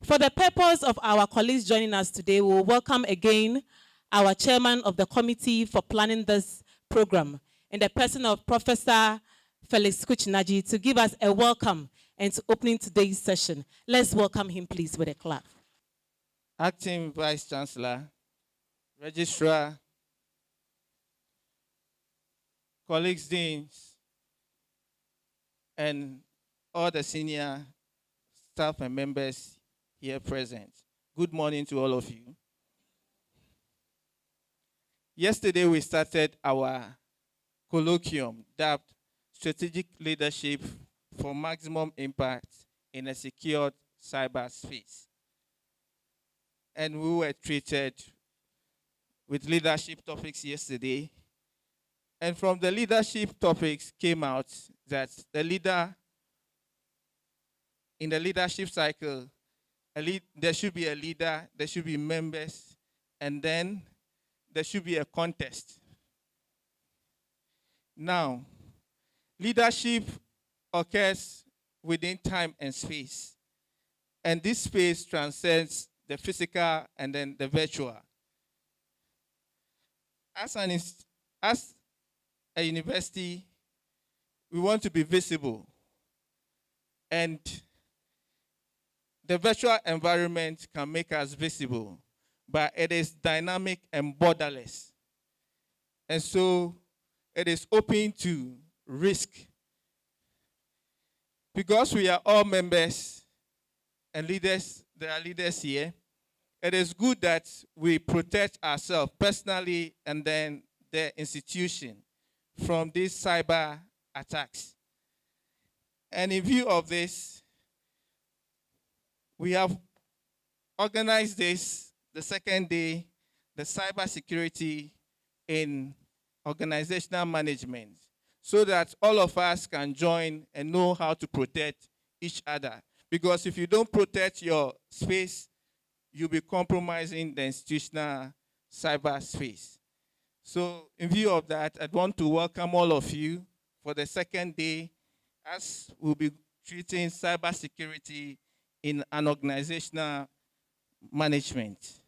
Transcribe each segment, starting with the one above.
For the purpose of our colleagues joining us today, we will welcome again our chairman of the committee for planning this program, in the person of Professor Felix Kuchinaji, to give us a welcome and to opening today's session. Let's welcome him, please, with a clap. Acting Vice Chancellor, Registrar, colleagues, deans, and all the senior staff and members here present. Good morning to all of you. Yesterday, we started our colloquium dubbed Strategic Leadership for Maximum Impact in a Secured Cyberspace. And we were treated with leadership topics yesterday. And from the leadership topics came out that the leader, in the leadership cycle, there should be a leader, there should be members, and then there should be a contest. Now, leadership occurs within time and space. And this space transcends the physical and then the virtual. As a university, we want to be visible. And the virtual environment can make us visible, but it is dynamic and borderless. And so it is open to risk. Because we are all members and leaders, there are leaders here, it is good that we protect ourselves personally and then the institution from these cyber attacks. And in view of this, we have organized this, the second day, the cybersecurity in organizational management, so that all of us can join and know how to protect each other. Because if you don't protect your space, you'll be compromising the institutional cyberspace. So in view of that, I want to welcome all of you for the second day, as we'll be treating cybersecurity in an organizational management.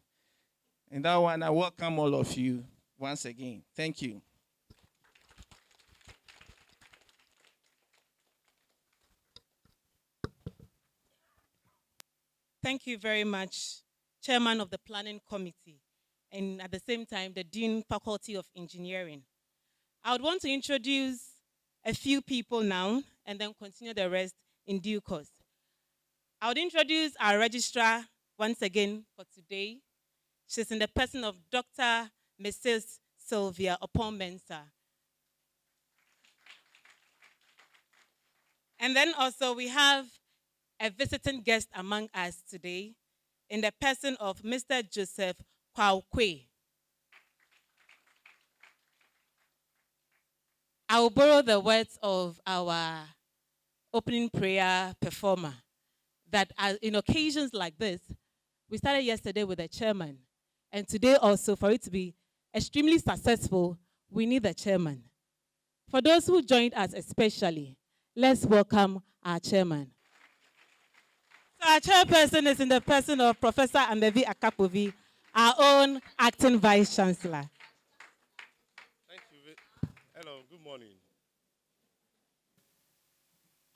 And that one, I welcome all of you once again. Thank you. Thank you very much, Chairman of the Planning Committee, and at the same time, the Dean Faculty of Engineering. I would want to introduce a few people now and then continue the rest in due course. I would introduce our registrar once again for today. She's in the person of Dr. Mrs. Sylvia Opon-Mensah. And then also we have a visiting guest among us today in the person of Mr. Joseph Kwaukwe. I will borrow the words of our opening prayer performer, that in occasions like this, we started yesterday with the chairman, and today also, for it to be extremely successful, we need the chairman. For those who joined us especially, let's welcome our chairman. So our chairperson is in the person of Professor Ambevi Akapovi, our own acting vice chancellor. Thank you. Hello, good morning.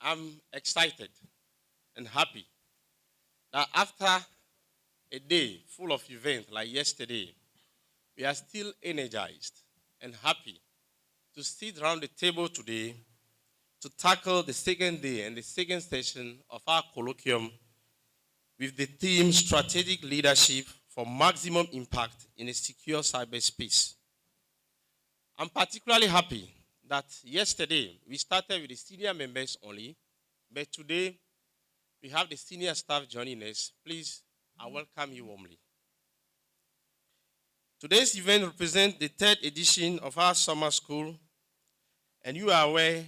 I'm excited and happy that after a day full of events like yesterday, we are still energized and happy to sit around the table today to tackle the second day and the second session of our colloquium with the theme Strategic Leadership for Maximum Impact in a Secure Cyberspace. I'm particularly happy that yesterday we started with the senior members only, but today we have the senior staff joining us. Please, I welcome you warmly. Today's event represents the third edition of our summer school, and you are aware,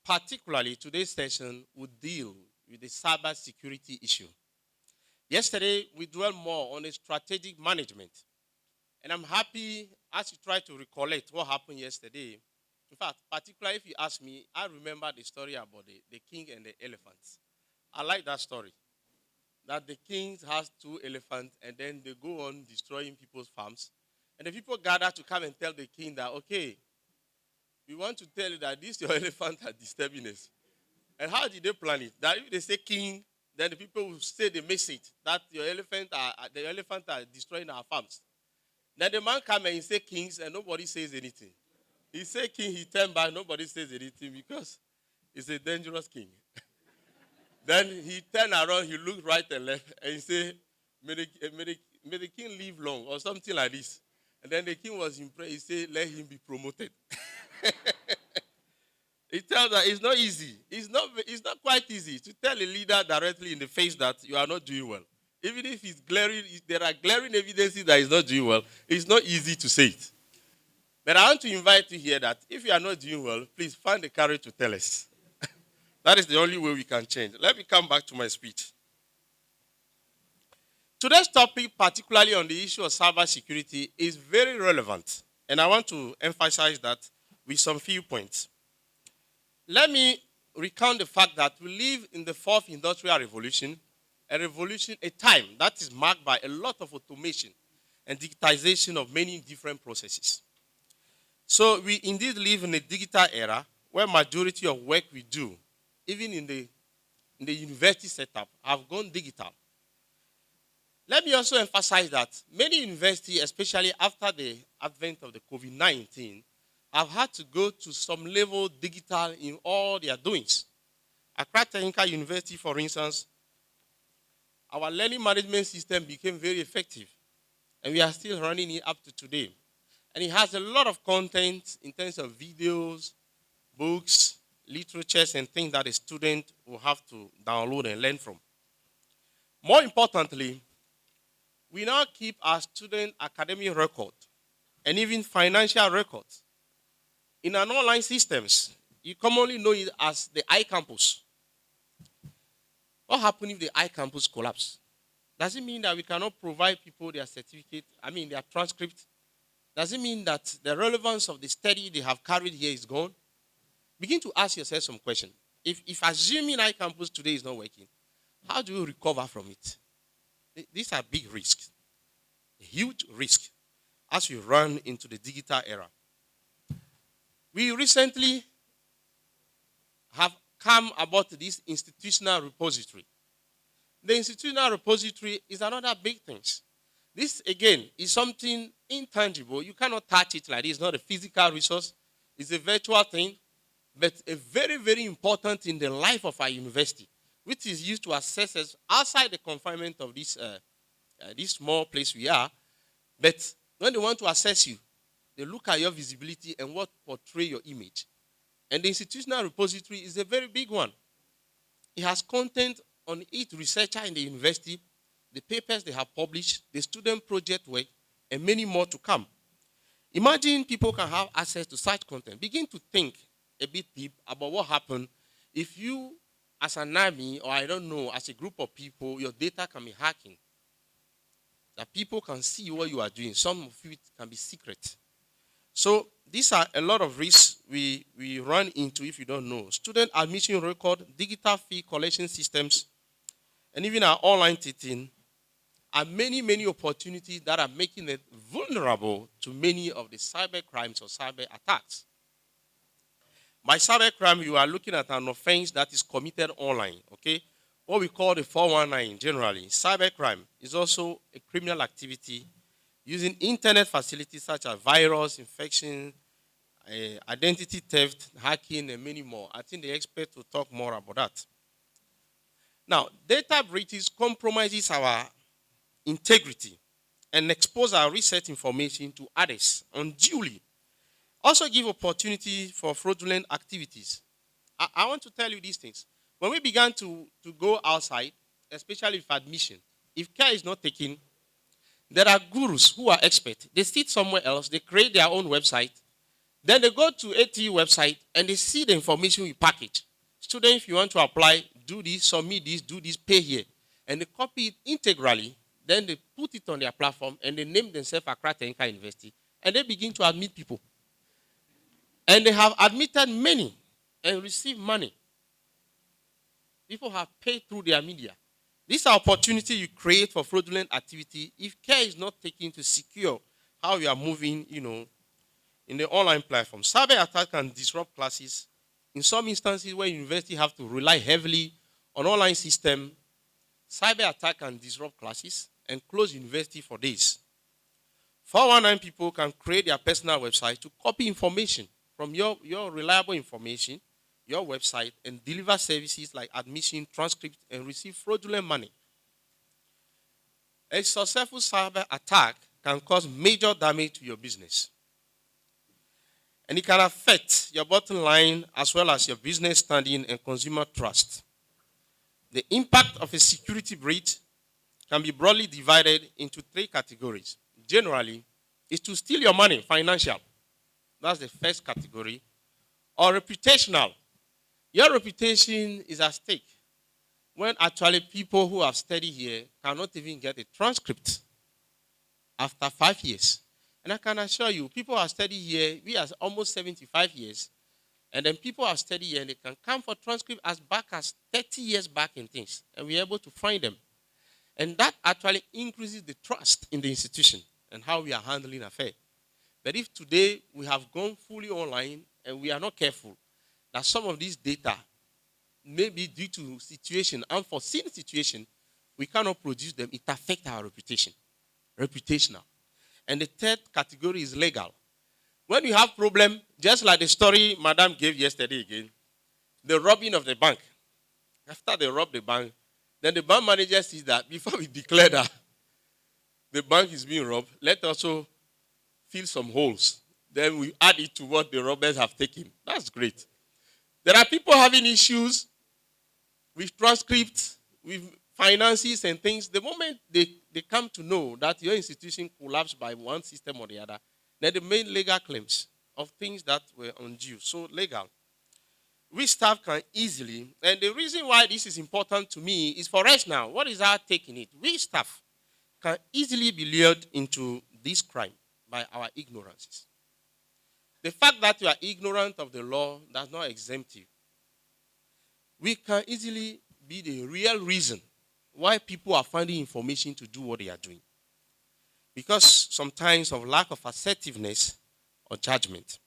particularly today's session will deal with the cyber security issue. Yesterday, we dwelled more on the strategic management, and I'm happy as you try to recollect what happened yesterday. In fact, particularly if you ask me, I remember the story about the king and the elephants. I like that story. that the king has 2 elephants and then they go on destroying people's farms. And the people gather to come and tell the king that, okay, we want to tell you that these your elephants are disturbing us. And how did they plan it? That if they say king, then the people will say the message that the elephant are destroying our farms. Then the man come and he say kings and nobody says anything. He say king, he turn back, nobody says anything because he's a dangerous king. Then he turn around, he look right and left, and he say, may the king live long, or something like this. And then the king was impressed. He said, let him be promoted. He tells that it's not easy. It's not quite easy to tell a leader directly in the face that you are not doing well. Even if it's glaring, if there are glaring evidences that he's not doing well, it's not easy to say it. But I want to invite you here that if you are not doing well, please find the courage to tell us. That is the only way we can change. Let me come back to my speech. Today's topic, particularly on the issue of cybersecurity, is very relevant. And I want to emphasize that with some few points. Let me recount the fact that we live in the fourth industrial revolution, a time that is marked by a lot of automation and digitization of many different processes. So we indeed live in a digital era where majority of work we do, even in the university setup, have gone digital. Let me also emphasize that many universities, especially after the advent of the COVID-19, have had to go to some level digital in all their doings. Accra Technical University, for instance, our learning management system became very effective, and we are still running it up to today. And it has a lot of content in terms of videos, books, literatures, and things that a student will have to download and learn from. More importantly, we now keep our student academic record and even financial records in an online systems. You commonly know it as the iCampus. What happens if the iCampus collapse? Does it mean that we cannot provide people their certificate, their transcript? Does it mean that the relevance of the study they have carried here is gone? Begin to ask yourself some questions. If assuming iCampus today is not working, how do you recover from it? These are big risks, a huge risk as we run into the digital era. We recently have come about this institutional repository. The institutional repository is another big thing. This, again, is something intangible. You cannot touch it like this. It's not a physical resource. It's a virtual thing, but a very, very important in the life of our university, which is used to assess us outside the confinement of this small place we are. But when they want to assess you, they look at your visibility and what portray your image. And the institutional repository is a very big one. It has content on each researcher in the university, the papers they have published, the student project work, and many more to come. Imagine people can have access to such content. Begin to think a bit deep about what happened if you, as an army, or I don't know, as a group of people, your data can be hacking. That people can see what you are doing. Some of it can be secret. So these are a lot of risks we run into if you don't know. Student admission record, digital fee collection systems, and even our online teaching are many, many opportunities that are making it vulnerable to many of the cyber crimes or cyber attacks. By cyber crime, you are looking at an offense that is committed online, okay? What we call the 419 generally. Cyber crime is also a criminal activity using internet facilities such as virus, infection, identity theft, hacking, and many more. I think the experts will talk more about that. Now, data breaches compromises our integrity and expose our research information to others unduly. Also give opportunity for fraudulent activities. I want to tell you these things. When we began to go outside, especially with admission, if care is not taken, there are gurus who are experts. They sit somewhere else, they create their own website, then they go to A.T.U website and they see the information we package. Student, if you want to apply, do this, submit this, do this, pay here. And they copy it integrally, then they put it on their platform and they name themselves Accra Technical University and they begin to admit people. And they have admitted many and received money. People have paid through their media. This opportunity you create for fraudulent activity if care is not taken to secure how you are moving, in the online platform. Cyber attack can disrupt classes. In some instances where university have to rely heavily on online system, cyber attack can disrupt classes and close university for days. 419 people can create their personal website to copy information from your reliable information, your website, and deliver services like admission, transcript, and receive fraudulent money. A successful cyber attack can cause major damage to your business. And it can affect your bottom line as well as your business standing and consumer trust. The impact of a security breach can be broadly divided into 3 categories. Generally, is to steal your money, financial. That's the first category. Or reputational. Your reputation is at stake when actually people who have studied here cannot even get a transcript after 5 years. And I can assure you, people have studied here, we are almost 75 years, and then people have studied here and they can come for transcript as back as 30 years back in things, and we're able to find them. And that actually increases the trust in the institution and how we are handling affairs. But if today we have gone fully online and we are not careful, that some of these data may be due to situation, unforeseen situation, we cannot produce them, it affects our reputation. Reputational. And the third category is legal. When you have problem, just like the story Madam gave yesterday again, the robbing of the bank. After they rob the bank, then the bank manager sees that before we declare that the bank is being robbed, let's also fill some holes. Then we add it to what the robbers have taken. That's great. There are people having issues with transcripts, with finances and things. The moment they come to know that your institution collapsed by one system or the other, then they made legal claims of things that were undue. So legal. We staff can easily, and the reason why this is important to me is for us now. What is our take in it? We staff can easily be lured into this crime by our ignorances. The fact that you are ignorant of the law does not exempt you. We can easily be the real reason why people are finding information to do what they are doing. Because sometimes of lack of assertiveness or judgment.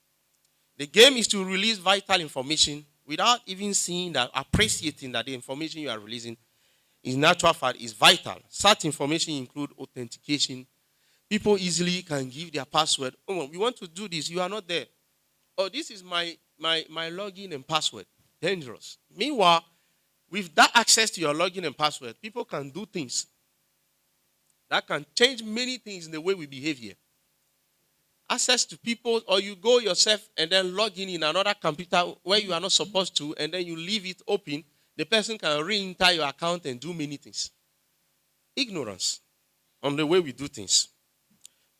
The game is to release vital information without even seeing that, appreciating that the information you are releasing is natural fact, is vital. Such information include authentication. People easily can give their password. Oh, we want to do this. You are not there. Oh, this is my login and password. Dangerous. Meanwhile, with that access to your login and password, people can do things that can change many things in the way we behave here. Access to people, or you go yourself and then log in another computer where you are not supposed to, and then you leave it open, the person can re-enter your account and do many things. Ignorance on the way we do things.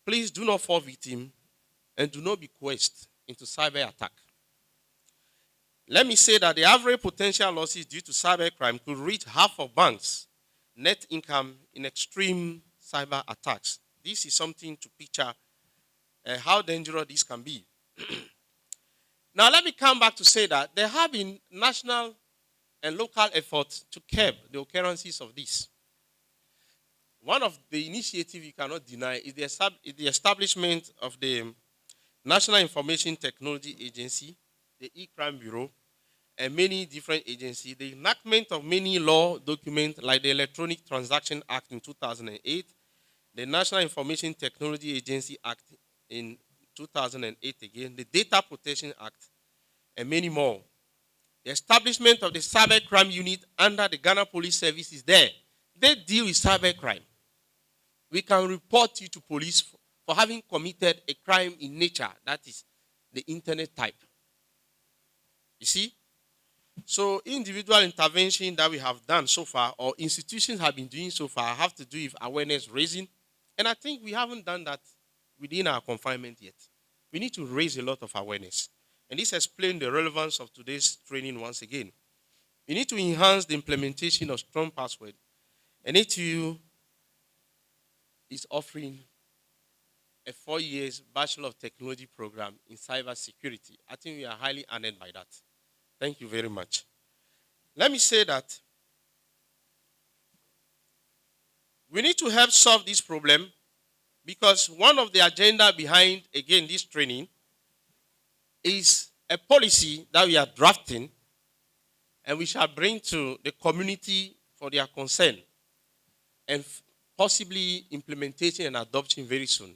Please do not fall victim and do not be coerced into cyber attack. Let me say that the average potential losses due to cybercrime could reach half of banks' net income in extreme cyber attacks. This is something to picture how dangerous this can be. Now let me come back to say that there have been national and local efforts to curb the occurrences of this. One of the initiatives you cannot deny is the establishment of the National Information Technology Agency, the E-Crime Bureau, and many different agencies. The enactment of many law documents like the Electronic Transaction Act in 2008, the National Information Technology Agency Act in 2008 again, the Data Protection Act, and many more. The establishment of the Cybercrime Unit under the Ghana Police Service is there. They deal with cybercrime. We can report you to police for having committed a crime in nature, that is the internet type. You see? So individual intervention that we have done so far, or institutions have been doing so far, have to do with awareness raising. And I think we haven't done that within our confinement yet. We need to raise a lot of awareness. And this explains the relevance of today's training once again. We need to enhance the implementation of strong password. And A.T.U is offering a 4 years Bachelor of Technology program in cybersecurity. I think we are highly honored by that. Thank you very much. Let me say that We need to help solve this problem because one of the agenda behind, again, this training is a policy that we are drafting and we shall bring to the community for their concern and possibly implementation and adoption very soon.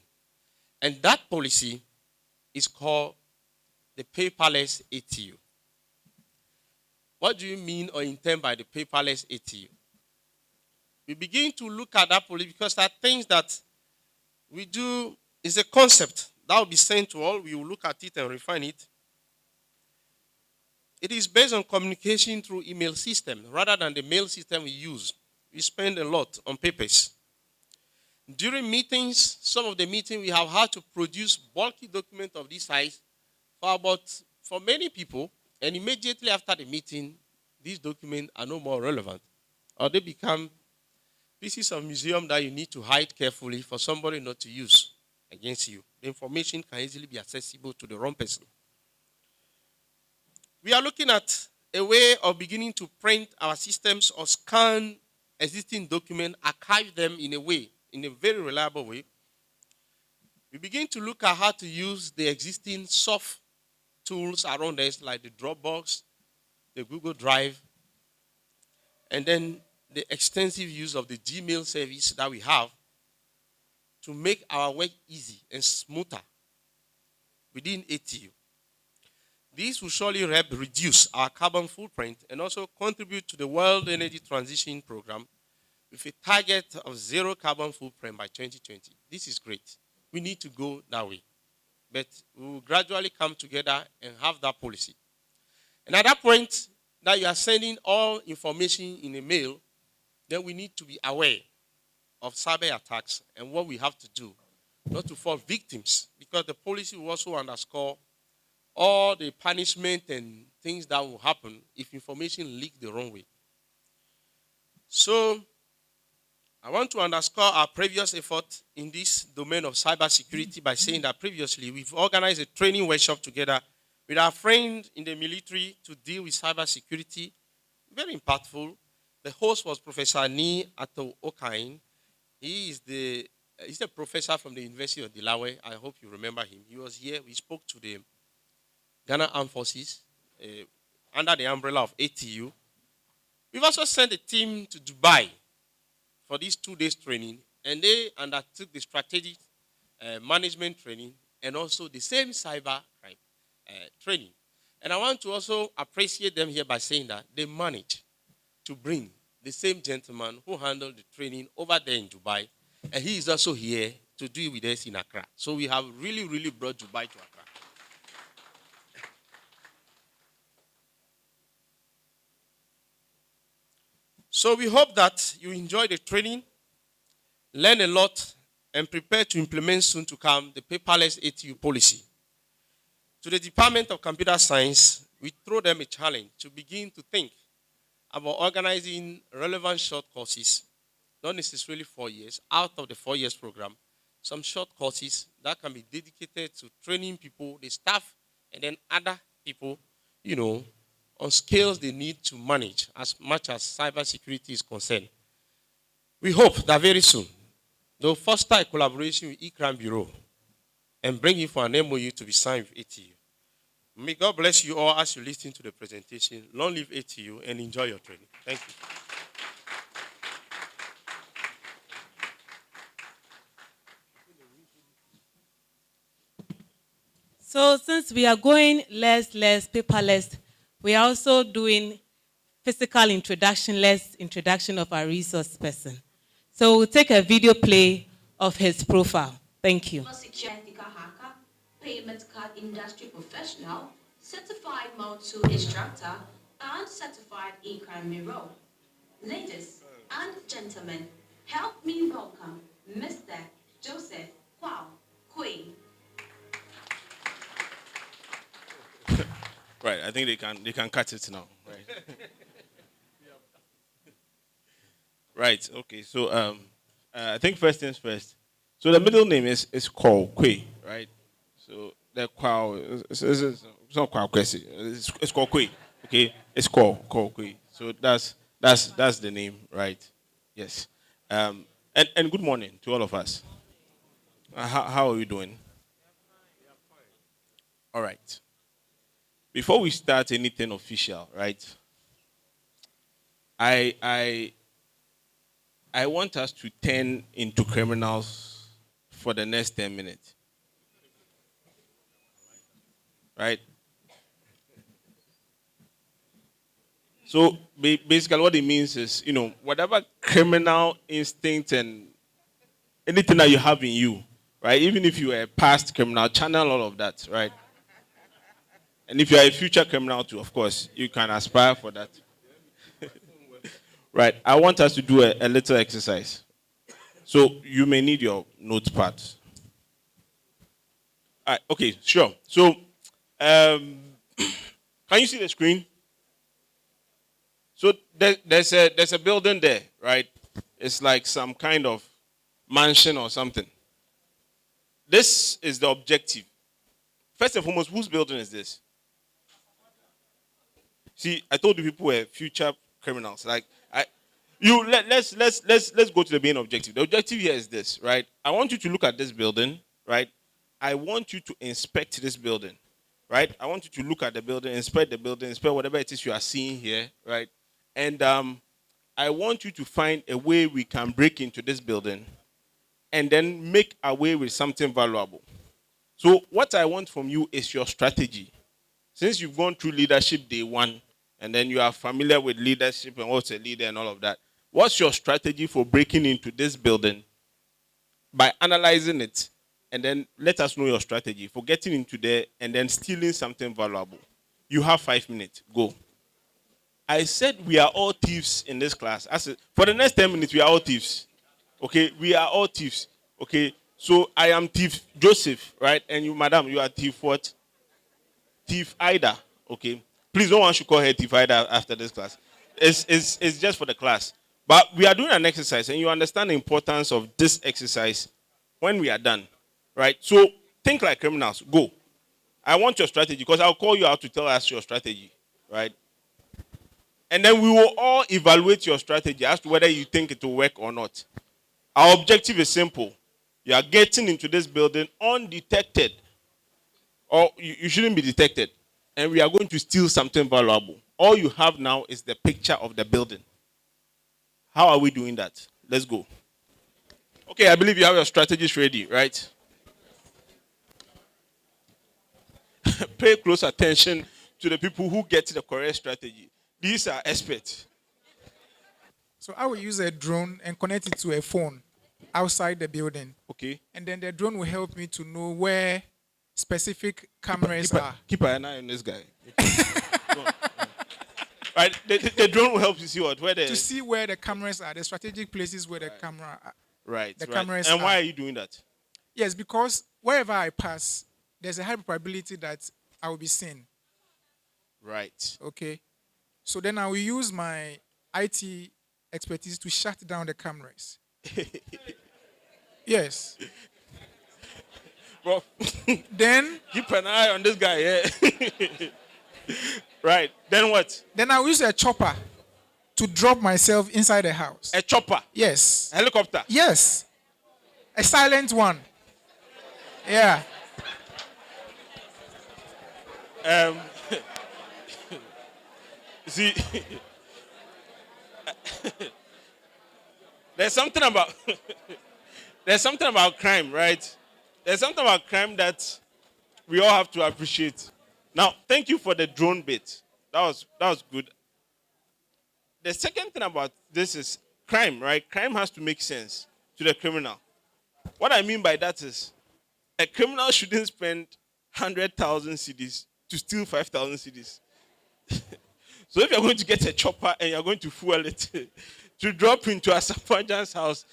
And that policy is called the paperless A.T.U. What do you mean or intend by the paperless A.T.U? We begin to look at that policy because there are things that we do, is a concept that will be sent to all. We will look at it and refine it. It is based on communication through email system rather than the mail system we use. We spend a lot on papers. During meetings, some of the meetings we have had to produce bulky documents of this size for many people, and immediately after the meeting, these documents are no more relevant, or they become pieces of museum that you need to hide carefully for somebody not to use against you. The information can easily be accessible to the wrong person. We are looking at a way of beginning to print our systems or scan existing documents, archive them in a very reliable way. We begin to look at how to use the existing soft tools around us like the Dropbox, the Google Drive, and then the extensive use of the Gmail service that we have to make our work easy and smoother within A.T.U. This will surely help reduce our carbon footprint and also contribute to the World Energy Transition Program with a target of zero carbon footprint by 2020. This is great. We need to go that way. But we will gradually come together and have that policy. And at that point that you are sending all information in a mail, then we need to be aware of cyber attacks and what we have to do not to fall victims, because the policy will also underscore all the punishment and things that will happen if information leaks the wrong way. So, I want to underscore our previous effort in this domain of cybersecurity by saying that previously we've organized a training workshop together with our friend in the military to deal with cybersecurity. Very impactful. The host was Professor Ni Ato-Okain. He's a professor from the University of Delaware. I hope you remember him. He was here. We spoke to the Ghana Armed Forces under the umbrella of A.T.U. We've also sent a team to Dubai for this 2 days training, and they undertook the strategic management training and also the same cyber crime training. And I want to also appreciate them here by saying that they managed to bring the same gentleman who handled the training over there in Dubai, and he is also here to do it with us in Accra. So we have really, really brought Dubai to Accra. So we hope that you enjoy the training, learn a lot, and prepare to implement soon to come the paperless A.T.U. policy. To the Department of Computer Science, we throw them a challenge to begin to think about organizing relevant short courses, not necessarily 4 years, out of the 4 years program, some short courses that can be dedicated to training people, the staff, and then other people, on skills they need to manage as much as cybersecurity is concerned. We hope that very soon they'll foster a collaboration with ICRAN Bureau and bring it for an MOU to be signed with A.T.U. May God bless you all as you listen to the presentation. Long live A.T.U. and enjoy your training. Thank you. So since we are going less paperless, we are also doing physical introduction of our resource person. So we'll take a video play of his profile. Thank you. Ethical hacker, payment card industry professional, certified Mode 2 instructor, and certified e-crime bureau. Ladies and gentlemen, help me welcome Mr. Joseph Kwao Kui. Right, I think they can cut it now. Right. Right. Okay. So I think first things first. So the middle name is Colloquium, right? So the Kwao it's not Kwao Kwesi. It's Colloquium. Okay. It's Colloquium. So that's the name, right? Yes. And And good morning to all of us. How are you doing? All right. Before we start anything official, right? I want us to turn into criminals for the next 10 minutes. Right? So basically what it means is, whatever criminal instinct and anything that you have in you, right? Even if you are a past criminal, channel all of that, right? And if you are a future criminal too, of course, you can aspire for that. Right. I want us to do a little exercise. So you may need your notepad. All right, okay, sure. So can you see the screen? So there's a building there, right? It's like some kind of mansion or something. This is the objective. First and foremost, whose building is this? See, I told you people were future criminals. Let's go to the main objective. The objective here is this, right? I want you to look at this building, right? I want you to inspect this building, right? I want you to look at the building, inspect whatever it is you are seeing here, right? And I want you to find a way we can break into this building and then make away with something valuable. So what I want from you is your strategy. Since you've gone through leadership day one, and then you are familiar with leadership and what's a leader and all of that, what's your strategy for breaking into this building? By analyzing it, and then let us know your strategy for getting into there and then stealing something valuable. You have 5 minutes. Go. I said we are all thieves in this class. For the next 10 minutes, we are all thieves. Okay? We are all thieves. Okay? So I am thief Joseph, right? And you, madam, you are thief what? Thief Ida. Okay? Please, no one should call her thief Ida after this class. It's just for the class. But we are doing an exercise, and you understand the importance of this exercise when we are done. Right? So think like criminals. Go. I want your strategy because I'll call you out to tell us your strategy. Right? And then we will all evaluate your strategy as to whether you think it will work or not. Our objective is simple. You are getting into this building undetected. Or you shouldn't be detected. And we are going to steal something valuable. All you have now is the picture of the building. How are we doing that? Let's go. Okay, I believe you have your strategies ready, right? Pay close attention to the people who get the correct strategy. These are experts. So I will use a drone and connect it to a phone outside the building. Okay. And then the drone will help me to know where specific cameras are. Keep an eye on this guy. Right, the drone will help you see what? To see where the cameras are, the strategic places where the camera are. Right. The cameras and are. why are you doing that? Yes, because wherever I pass, there's a high probability that I will be seen. Right. Okay. So then I will use my IT expertise to shut down the cameras. Yes. Bro, Then keep an eye on this guy, yeah. Right. Then what? Then I will use a chopper to drop myself inside the house. A chopper? Yes. A helicopter? Yes. A silent one. Yeah. See, there's something about crime, right? There's something about crime that we all have to appreciate. Now, thank you for the drone bit. That was good. The second thing about this is crime, right? Crime has to make sense to the criminal. What I mean by that is a criminal shouldn't spend 100,000 cedis to steal 5,000 cedis. So if you're going to get a chopper and you're going to fuel it to drop into Asafajan's house,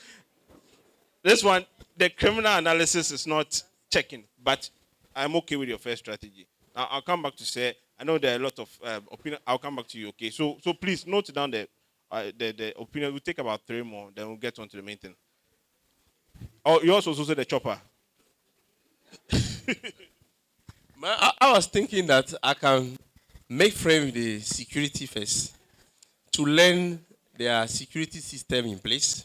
this one, the criminal analysis is not checking. But I'm okay with your first strategy. Now, I'll come back to say, I know there are a lot of opinion. I'll come back to you, okay? So please note down the opinion. We'll take about 3 more, then we'll get on to the main thing. Oh, you also said the chopper. I was thinking that I can make friends with the security first to learn their security system in place.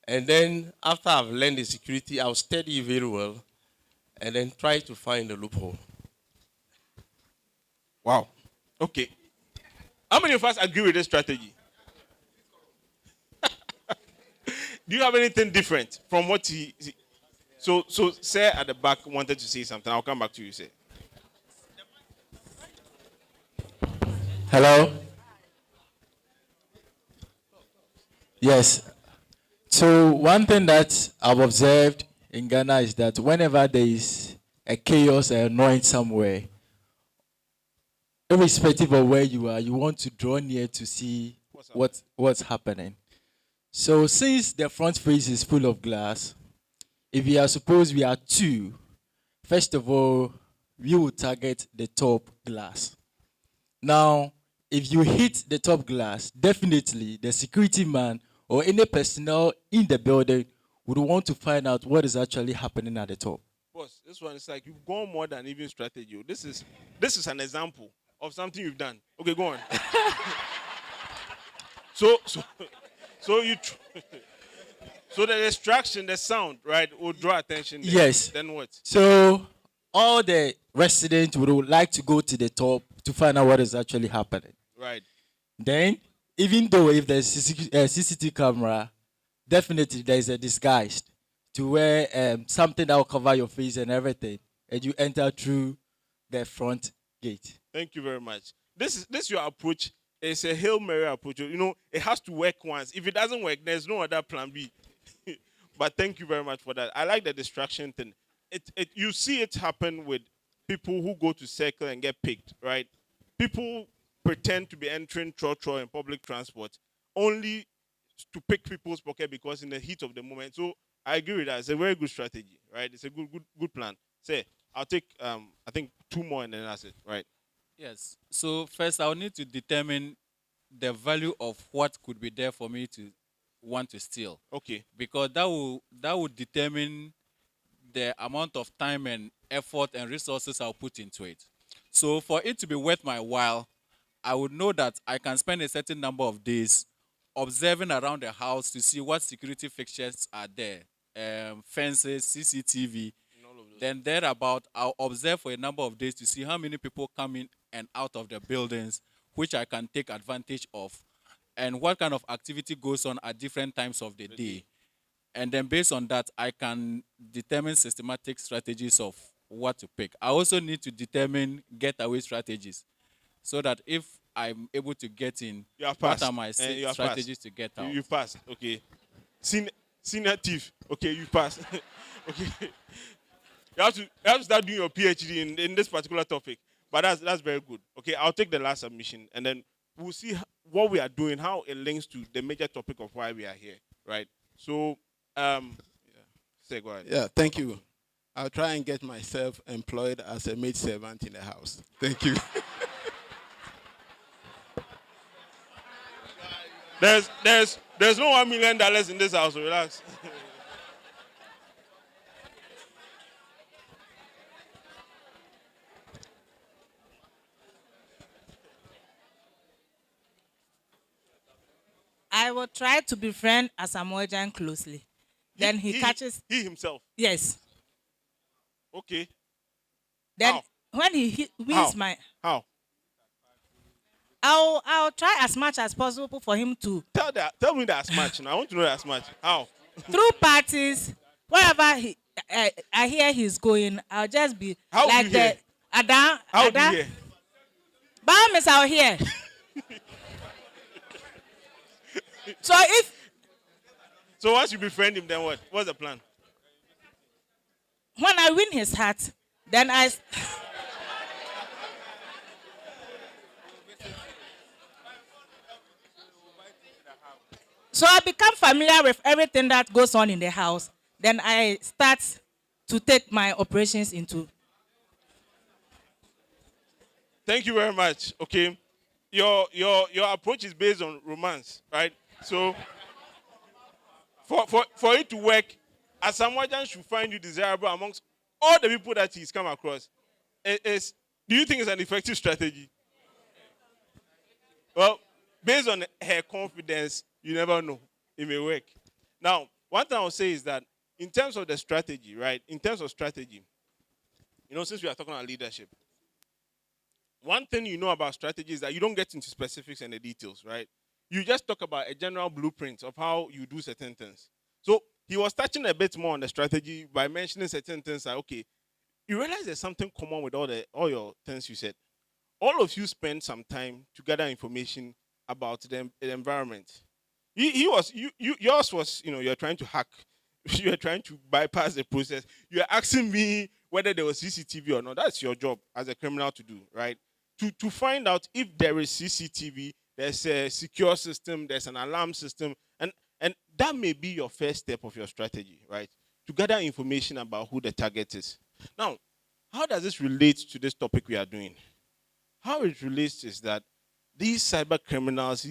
And then after I've learned the security, I'll study very well and then try to find a loophole. Wow. Okay. How many of us agree with this strategy? Do you have anything different from what so Sir at the back wanted to say something. I'll come back to you, sir. Hello? Yes. So one thing that I've observed in Ghana is that whenever there is a chaos or annoyance somewhere, irrespective of where you are, you want to draw near to see what's happening. So since the front face is full of glass, if we are supposed we are two, first of all, we will target the top glass. Now, if you hit the top glass, definitely the security man or any personnel in the building would want to find out what is actually happening at the top. Boss, this one is like you've gone more than even strategy. This is an example of something you've done. Okay, go on. so so you so the distraction, the sound, right, will draw attention there. Yes. Then what? So all the residents would like to go to the top to find out what is actually happening. Right. Then, even though if there's a CCTV camera, definitely there is a disguise to wear something that will cover your face and everything, and you enter through the front gate. Thank you very much. This your approach. It's a Hail Mary approach. You know, it has to work once. If it doesn't work, there's no other plan B. But thank you very much for that. I like the distraction thing. You see it happen with people who go to circle and get picked, right? People pretend to be entering trotro in public transport only to pick people's pocket because in the heat of the moment. So I agree with that. It's a very good strategy, right? It's a good plan. Say, I'll take I think 2 more and then that's it, right? Yes. So first, I'll need to determine the value of what could be there for me to want to steal. Okay. Because that will determine the amount of time and effort and resources I'll put into it. So for it to be worth my while, I would know that I can spend a certain number of days observing around the house to see what security fixtures are there, fences, CCTV. Then thereabout, I'll observe for a number of days to see how many people come in and out of the buildings, which I can take advantage of, and what kind of activity goes on at different times of the day. And then based on that, I can determine systematic strategies of what to pick. I also need to determine getaway strategies so that if I'm able to get in, what are my strategies to get out? You passed, okay. Senior thief, okay, you passed. Okay. You have to start doing your PhD in this particular topic. But that's very good. Okay, I'll take the last submission and then we'll see what we are doing, how it links to the major topic of why we are here, right? So, say go ahead. Yeah, thank you. I'll try and get myself employed as a maid servant in the house. Thank you. There's no $1 million in this house, so relax. I will try to befriend Asamoah closely. Then he catches. He himself. Yes. Okay. Then How? when he wins my. How? I'll try as much as possible for him to. Tell me that as much. Now I want to know that as much. How? Through parties, wherever I hear he's going, I'll just be How like do you hear? Ada. How do you hear? Bahamas out here. So once you befriend him, then what? What's the plan? When I win his heart, then I. So I become familiar with everything that goes on in the house. Then I start to take my operations into. Thank you very much. Okay. Your approach is based on romance, right? So for it to work, Asamoah should find you desirable amongst all the people that he's come across. Do you think it's an effective strategy? Well, based on her confidence, you never know. It may work. Now, one thing I'll say is that in terms of the strategy, right? In terms of strategy, since we are talking about leadership, one thing you know about strategy is that you don't get into specifics and the details, right? You just talk about a general blueprint of how you do certain things. So he was touching a bit more on the strategy by mentioning certain things like, okay, you realize there's something common with all your things you said. All of you spend some time to gather information about the environment. Yours was, you're trying to hack, you're trying to bypass the process. You're asking me whether there was CCTV or not. That's your job as a criminal to do, right? To find out if there is CCTV, there's a secure system, there's an alarm system, and that may be your first step of your strategy, right? To gather information about who the target is. Now, how does this relate to this topic we are doing? How it relates is that these cyber criminals,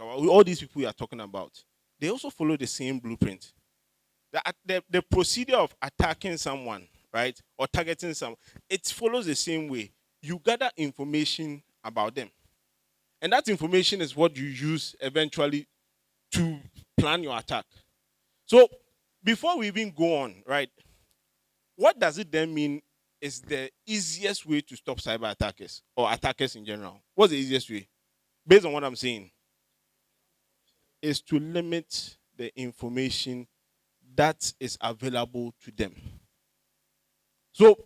all these people we are talking about, they also follow the same blueprint. The procedure of attacking someone, right, or targeting someone, it follows the same way. You gather information about them. And that information is what you use eventually to plan your attack. So before we even go on, right, what does it then mean is the easiest way to stop cyber attackers or attackers in general? What's the easiest way? Based on what I'm saying, is to limit the information that is available to them. So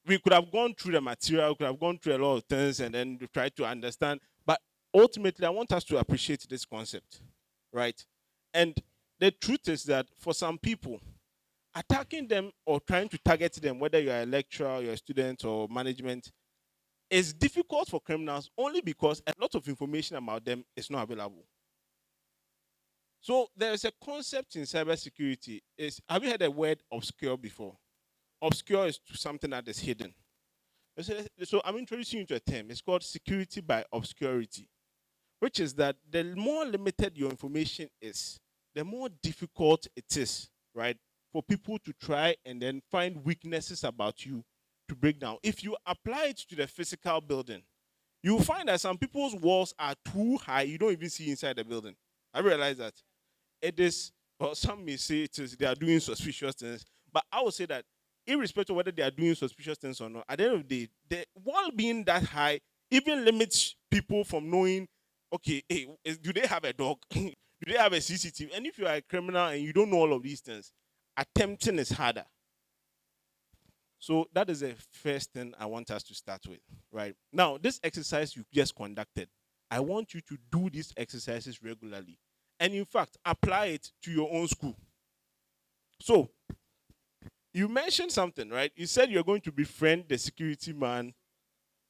we could have gone through the material, we could have gone through a lot of things and then try to understand. But ultimately, I want us to appreciate this concept, right? And the truth is that for some people, attacking them or trying to target them, whether you're a lecturer, you're a student, or management, is difficult for criminals only because a lot of information about them is not available. So there is a concept in cybersecurity. Have you heard the word obscure before? Obscure is something that is hidden. So I'm introducing you to a term. It's called security by obscurity, which is that the more limited your information is, the more difficult it is, right, for people to try and then find weaknesses about you to break down. If you apply it to the physical building, you'll find that some people's walls are too high, you don't even see inside the building. I realize that. It is, well, some may say they are doing suspicious things, but I would say that irrespective of whether they are doing suspicious things or not, at the end of the day, the wall being that high even limits people from knowing, okay, hey, do they have a dog? Do they have a CCTV? And if you are a criminal and you don't know all of these things, attempting is harder. So that is the first thing I want us to start with, right? Now, this exercise you just conducted, I want you to do these exercises regularly. And in fact, apply it to your own school. So, you mentioned something, right? You said you're going to befriend the security man.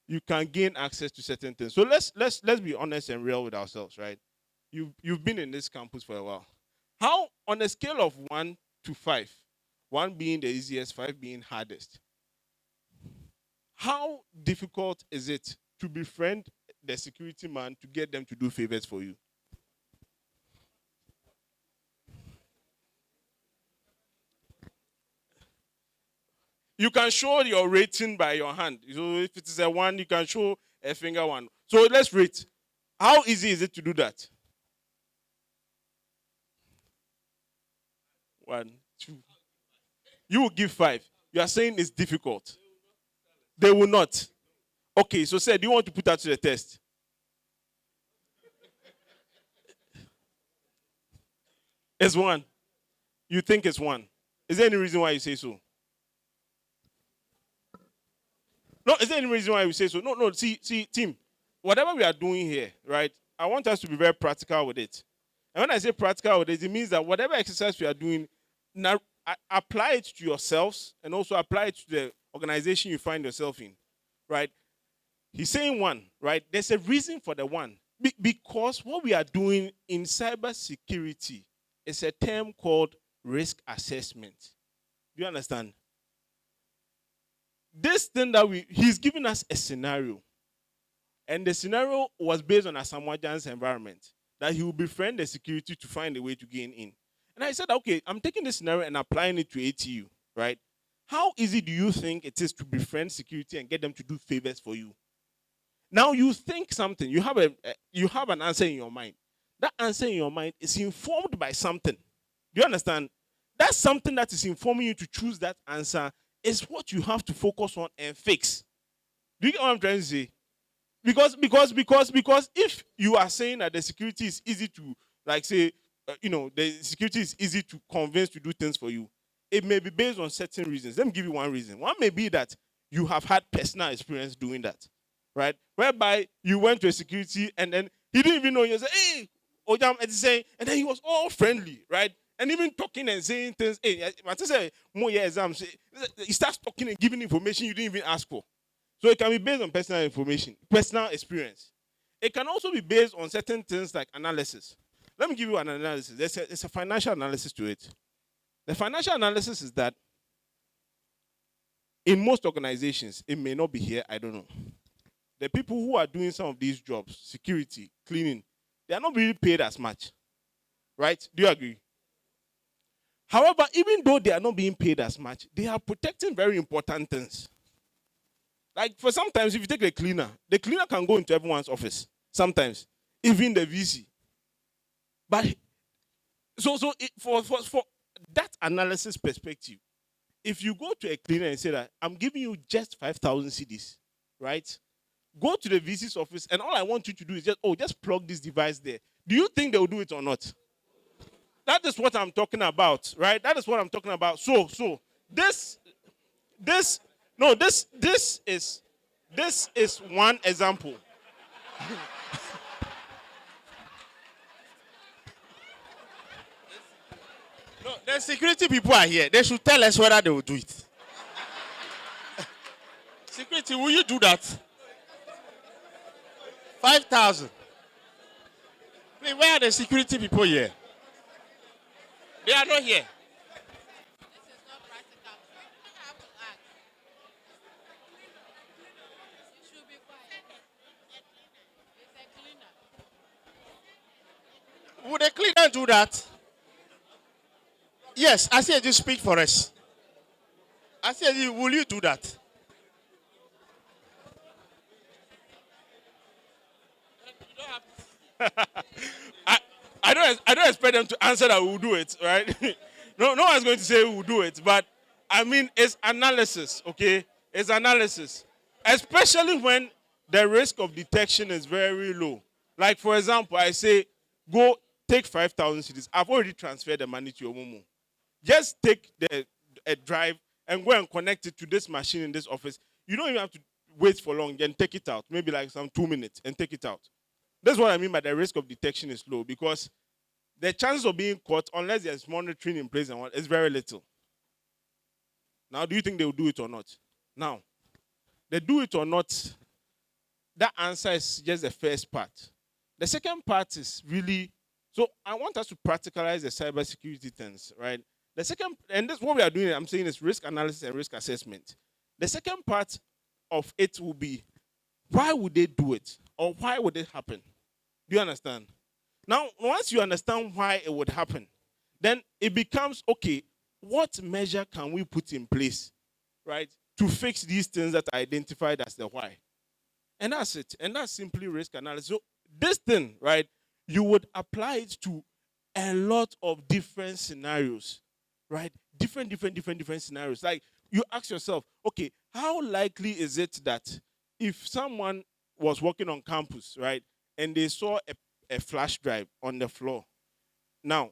You can gain access to certain things. So let's be honest and real with ourselves, right? You've been in this campus for a while. How, on a scale of 1 to 5, 1 being the easiest, 5 being hardest, how difficult is it to befriend the security man to get them to do favors for you? You can show your rating by your hand. So if it is a 1, you can show a finger 1. So let's rate. How easy is it to do that? 1, 2. You will give 5. You are saying it's difficult. They will not. Okay, so say, do you want to put that to the test? It's 1. You think it's 1. Is there any reason why you say so? No, is there any reason why we say so? No, see, team, whatever we are doing here, right, I want us to be very practical with it. And when I say practical with it, it means that whatever exercise we are doing, now apply it to yourselves and also apply it to the organization you find yourself in, right? He's saying 1, right? There's a reason for the 1. Because what we are doing in cybersecurity is a term called risk assessment. Do you understand? This thing that he's giving us a scenario. And the scenario was based on Asamoah's environment, that he will befriend the security to find a way to gain in. And I said, okay, I'm taking this scenario and applying it to A.T.U, right? How easy do you think it is to befriend security and get them to do favors for you? Now you think something, you have an answer in your mind. That answer in your mind is informed by something. Do you understand? That's something that is informing you to choose that answer. Is what you have to focus on and fix. Do you get what I'm trying to say? Because if you are saying that the security is easy to, like, say, the security is easy to convince to do things for you, it may be based on certain reasons. Let me give you one reason. One may be that you have had personal experience doing that, right? Whereby you went to a security and then he didn't even know you. Say, hey, Ojam, and saying, and then he was all friendly, right? And even talking and saying things. Hey, say, more exams. He starts talking and giving information you didn't even ask for. So it can be based on personal information, personal experience. It can also be based on certain things like analysis. Let me give you an analysis. There's a financial analysis to it. The financial analysis is that in most organizations, it may not be here, I don't know. The people who are doing some of these jobs, security, cleaning, they are not really paid as much. Right? Do you agree? However, even though they are not being paid as much, they are protecting very important things. Like, for sometimes, if you take the cleaner can go into everyone's office. Sometimes, even the VC. But for that analysis perspective, if you go to a cleaner and say that I'm giving you just 5,000 CDs, right? Go to the VC's office, and all I want you to do is just plug this device there. Do you think they will do it or not? That is what I'm talking about, right? That is what I'm talking about. So this is one example. No, the security people are here. They should tell us whether they will do it. Security, will you do that? 5,000. Please, where are the security people here? They are not here. Would the cleaner do that? Yes, I said you speak for us. I said, will you do that? I don't expect them to answer that we will do it, right? No one's going to say we will do it, but I mean, it's analysis, okay? It's analysis, especially when the risk of detection is very low. Like, for example, I say, go take 5,000 CDs. I've already transferred the money to your Momo. Just take a drive and go and connect it to this machine in this office. You don't even have to wait for long, then take it out. Maybe like some 2 minutes and take it out. That's what I mean by the risk of detection is low, because the chances of being caught, unless there's monitoring in place and what, is very little. Now, do you think they will do it or not? Now, they do it or not, that answer is just the first part. The second part is really, so I want us to practicalize the cybersecurity things, right? The second, and this what we are doing, I'm saying, is risk analysis and risk assessment. The second part of it will be, why would they do it? Or why would it happen? Do you understand? Now, once you understand why it would happen, then it becomes, okay, what measure can we put in place, right, to fix these things that are identified as the why? And that's it. And that's simply risk analysis. So this thing, right, you would apply it to a lot of different scenarios, right? Different scenarios. Like, you ask yourself, okay, how likely is it that if someone was working on campus, right, and they saw a flash drive on the floor, now,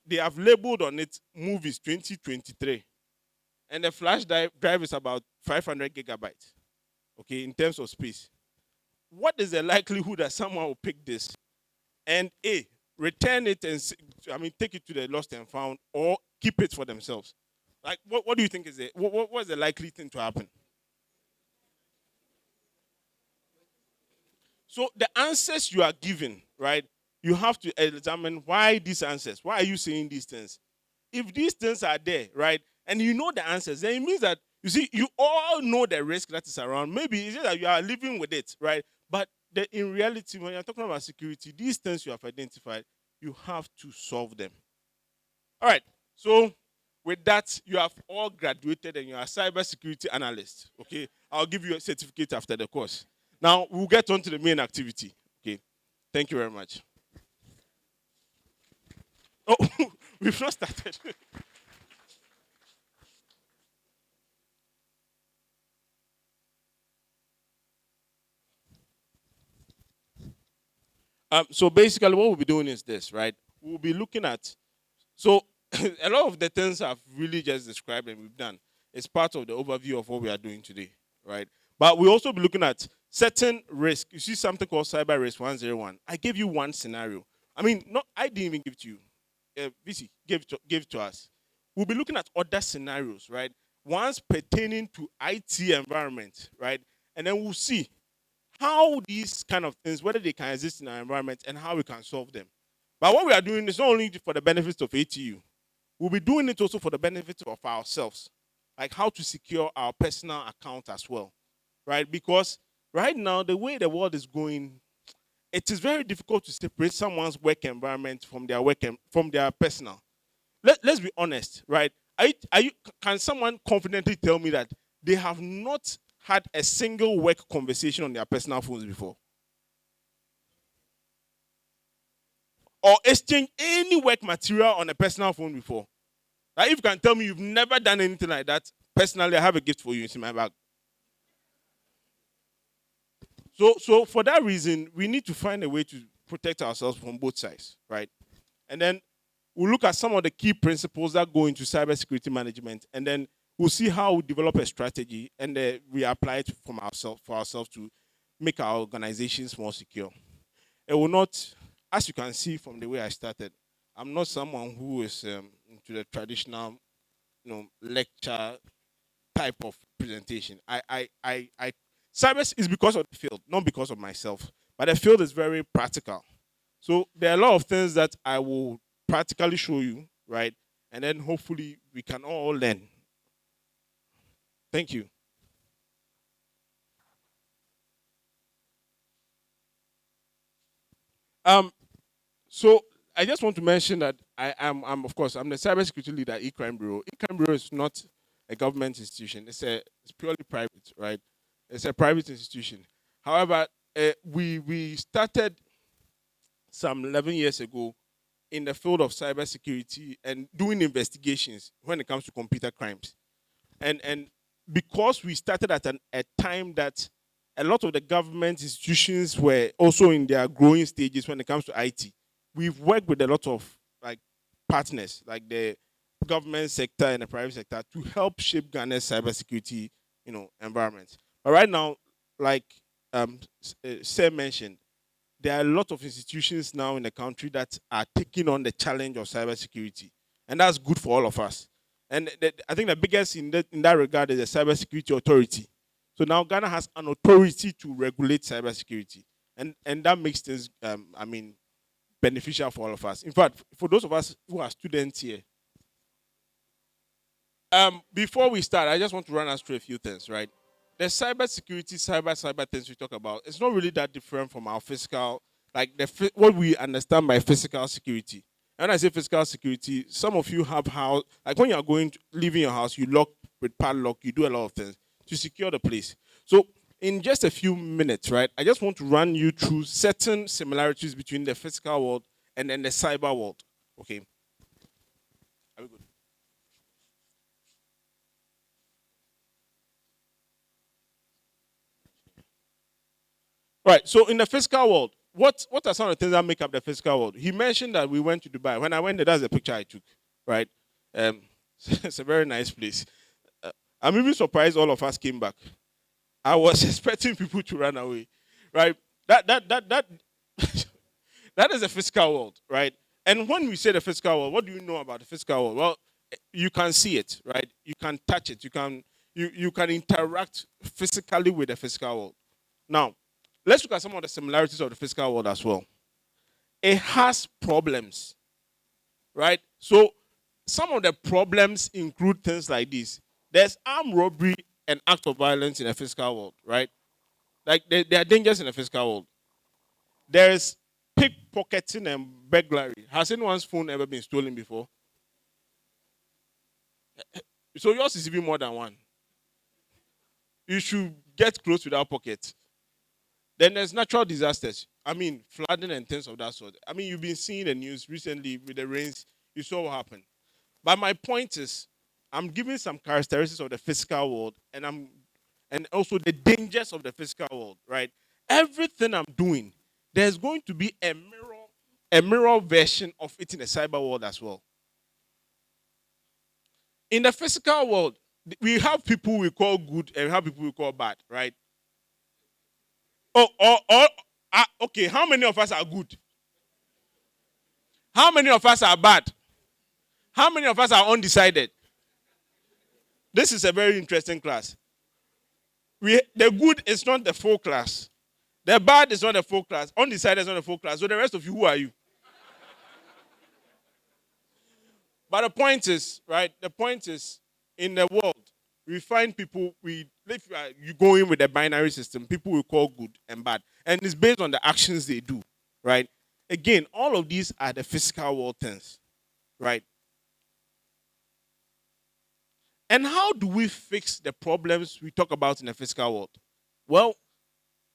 they have labeled on it movies 2023, and the flash drive is about 500 gigabytes, okay, in terms of space. What is the likelihood that someone will pick this and return it and take it to the lost and found, or keep it for themselves? Like, what do you think is it? What's the likely thing to happen? So the answers you are given, right, you have to examine why these answers. Why are you saying these things? If these things are there, right, and you know the answers, then it means that, you see, you all know the risk that is around. Maybe it's just that you are living with it, right? But in reality, when you're talking about security, these things you have identified, you have to solve them. All right. So with that, you have all graduated and you are a cybersecurity analyst. Okay. I'll give you a certificate after the course. Now, we'll get on to the main activity. Okay. Thank you very much. Oh, We've not started. So basically, what we'll be doing is this, right? We'll be looking at, so a lot of the things I've really just described and we've done is part of the overview of what we are doing today, right? But we also be looking at certain risk. You see something called Cyber Risk 101. I gave you one scenario. I mean, I didn't even give it to you. VC gave it to us. We'll be looking at other scenarios, right? Ones pertaining to IT environment, right? And then we'll see how these kind of things, whether they can exist in our environment and how we can solve them. But what we are doing is not only for the benefits of A.T.U. We'll be doing it also for the benefit of ourselves, like how to secure our personal account as well, right? Because right now, the way the world is going, it is very difficult to separate someone's work environment from their from their personal. Let's be honest, right? Can someone confidently tell me that they have not had a single work conversation on their personal phones before? Or exchange any work material on a personal phone before? Like if you can tell me you've never done anything like that, personally, I have a gift for you. It's in my bag. So for that reason, we need to find a way to protect ourselves from both sides, right? And then we'll look at some of the key principles that go into cybersecurity management, and then we'll see how we develop a strategy and we apply it for ourselves to make our organizations more secure. It will not, as you can see from the way I started, I'm not someone who is into the traditional, lecture type of presentation. Cyber is because of the field, not because of myself. But the field is very practical. So there are a lot of things that I will practically show you, right? And then hopefully we can all learn. Thank you. So I just want to mention that I'm of course, I'm the cybersecurity leader at E-Crime Bureau. E-Crime Bureau is not a government institution. It's purely private, right? It's a private institution. However, we started some 11 years ago in the field of cybersecurity and doing investigations when it comes to computer crimes. And because we started at a time that a lot of the government institutions were also in their growing stages when it comes to IT, we've worked with a lot of partners, like the government sector and the private sector, to help shape Ghana's cybersecurity, environment. But right now, like Sir mentioned, there are a lot of institutions now in the country that are taking on the challenge of cybersecurity, and that's good for all of us. And I think the biggest in that regard is the Cybersecurity Authority. So now Ghana has an authority to regulate cybersecurity, and that makes things, beneficial for all of us. In fact, for those of us who are students here, before we start, I just want to run us through a few things, right? The cybersecurity, cyber things we talk about, it's not really that different from our physical, like what we understand by physical security. And when I say physical security, some of you have house, like when you are leaving your house, you lock with padlock, you do a lot of things to secure the place. So in just a few minutes, right, I just want to run you through certain similarities between the physical world and then the cyber world. Okay. Are we good? Right. So in the physical world, what are some of the things that make up the physical world? He mentioned that we went to Dubai. When I went there, that's the picture I took. Right. It's a very nice place. I'm even surprised all of us came back. I was expecting people to run away. Right. That is the physical world. Right. And when we say the physical world, what do you know about the physical world? Well, you can see it. Right. You can touch it. You can interact physically with the physical world. Now, let's look at some of the similarities of the physical world as well. It has problems, right? So some of the problems include things like this. There's armed robbery and acts of violence in the physical world, right? Like they are dangerous in the physical world. There's pickpocketing and burglary. Has anyone's phone ever been stolen before? So yours is even more than one. You should get close to that pocket. Then there's natural disasters. Flooding and things of that sort. You've been seeing the news recently with the rains. You saw what happened. But my point is, I'm giving some characteristics of the physical world, and also the dangers of the physical world, right? Everything I'm doing, there's going to be a mirror version of it in the cyber world as well. In the physical world, we have people we call good and we have people we call bad, right? Okay, how many of us are good? How many of us are bad? How many of us are undecided? This is a very interesting class. The good is not the full class. The bad is not the full class. Undecided is not the full class. So the rest of you, who are you? But the point is, right? The point is, in the world, we find people, if you go in with a binary system, people we call good and bad. And it's based on the actions they do, right? Again, all of these are the physical world things, right? And how do we fix the problems we talk about in the physical world? Well,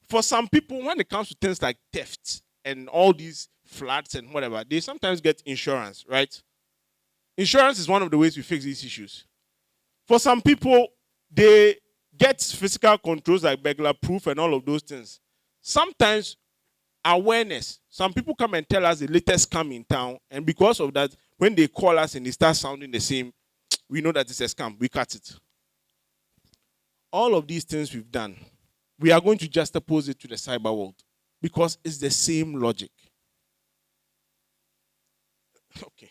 for some people, when it comes to things like theft and all these floods and whatever, they sometimes get insurance, right? Insurance is one of the ways we fix these issues. For some people, they get physical controls like burglar proof and all of those things. Sometimes awareness. Some people come and tell us the latest scam in town, and because of that, when they call us and they start sounding the same, we know that it's a scam. We cut it. All of these things we've done, we are going to juxtapose it to the cyber world because it's the same logic. Okay.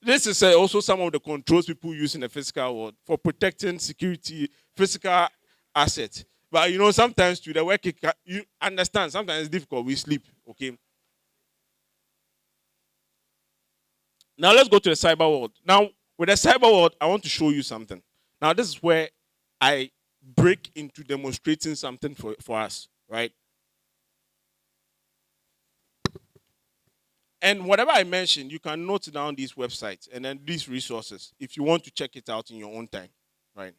This is also some of the controls people use in the physical world for protecting security, physical assets. But sometimes to the work, you understand, sometimes it's difficult. We sleep, okay? Now let's go to the cyber world. Now, with the cyber world, I want to show you something. Now, this is where I break into demonstrating something for us, right? And whatever I mentioned, you can note down these websites and then these resources if you want to check it out in your own time, right?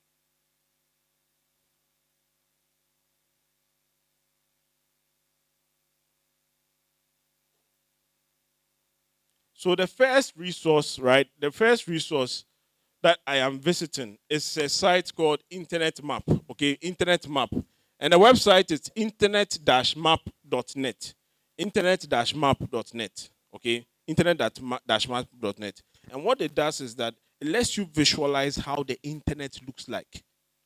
So the first resource, right? The first resource that I am visiting is a site called Internet Map, okay? Internet Map. And the website is internet-map.net. Internet-map.net, okay? Internet-map.net. And what it does is that it lets you visualize how the internet looks like,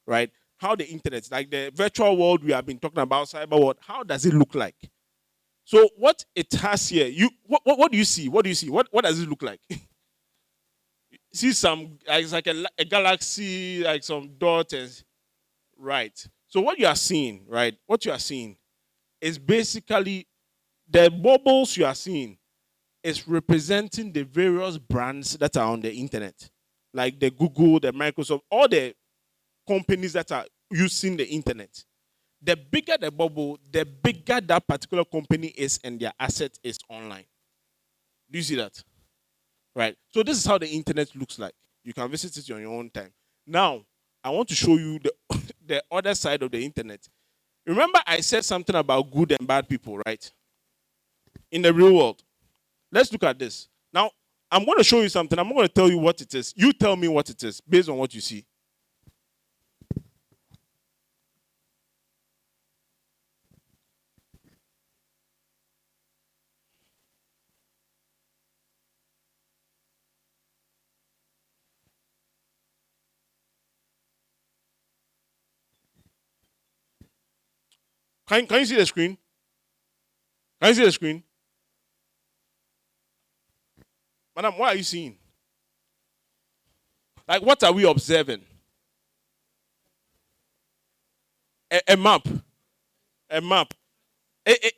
right? How the internet, like the virtual world we have been talking about, cyber world, how does it look like? So what it has here, what do you see? What do you see? What does it look like? See some, it's like a galaxy, like some dots, right? So what you are seeing, right? What you are seeing is basically the bubbles you are seeing is representing the various brands that are on the internet, like the Google, the Microsoft, all the companies that are using the internet. The bigger the bubble, the bigger that particular company is and their asset is online. Do you see that? Right. So this is how the internet looks like. You can visit it on your own time. Now, I want to show you the other side of the internet. Remember I said something about good and bad people, right? In the real world. Let's look at this. Now, I'm going to show you something. I'm going to tell you what it is. You tell me what it is based on what you see. Can you see the screen? Can you see the screen? Madam, what are you seeing? Like, what are we observing? A map. A map.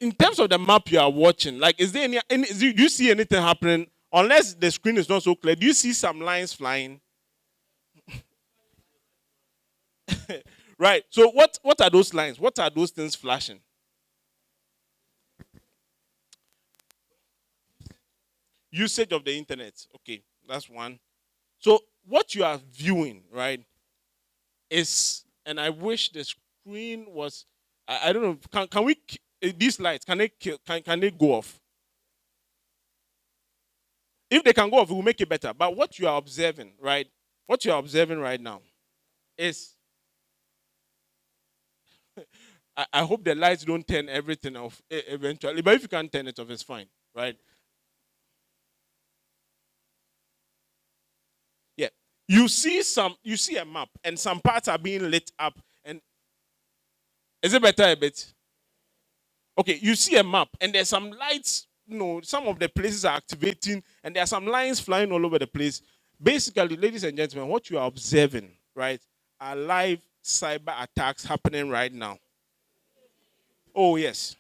In terms of the map you are watching, like, is there do you see anything happening? Unless the screen is not so clear, do you see some lines flying? Right. So what are those lines? What are those things flashing? Usage of the internet. Okay, that's one. So what you are viewing, right, is, and I wish the screen was, I don't know, can we, these lights, can they go off? If they can go off, it will make it better. But what you are observing, right? What you are observing right now is, I hope the lights don't turn everything off eventually. But if you can turn it off, it's fine, right? Yeah. You see a map, and some parts are being lit up. And is it better a bit? Okay, you see a map, and there's some lights. Some of the places are activating, and there are some lines flying all over the place. Basically, ladies and gentlemen, what you are observing, right, are live cyber attacks happening right now. Oh, yes.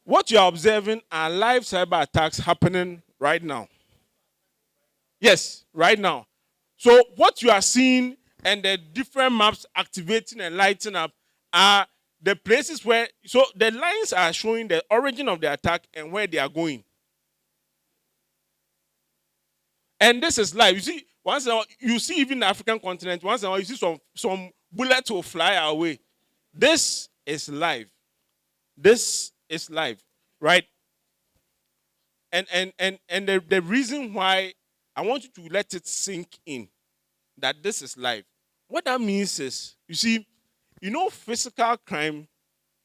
What you are observing are live cyber attacks happening right now. Yes, right now. So what you are seeing and the different maps activating and lighting up are the places where, so the lines are showing the origin of the attack and where they are going. And this is live. You see, once in a while, you see even the African continent, once in a while you see some bullets will fly away. This is live. This is live, right? And the reason why I want you to let it sink in that this is live. What that means is, you see, physical crime,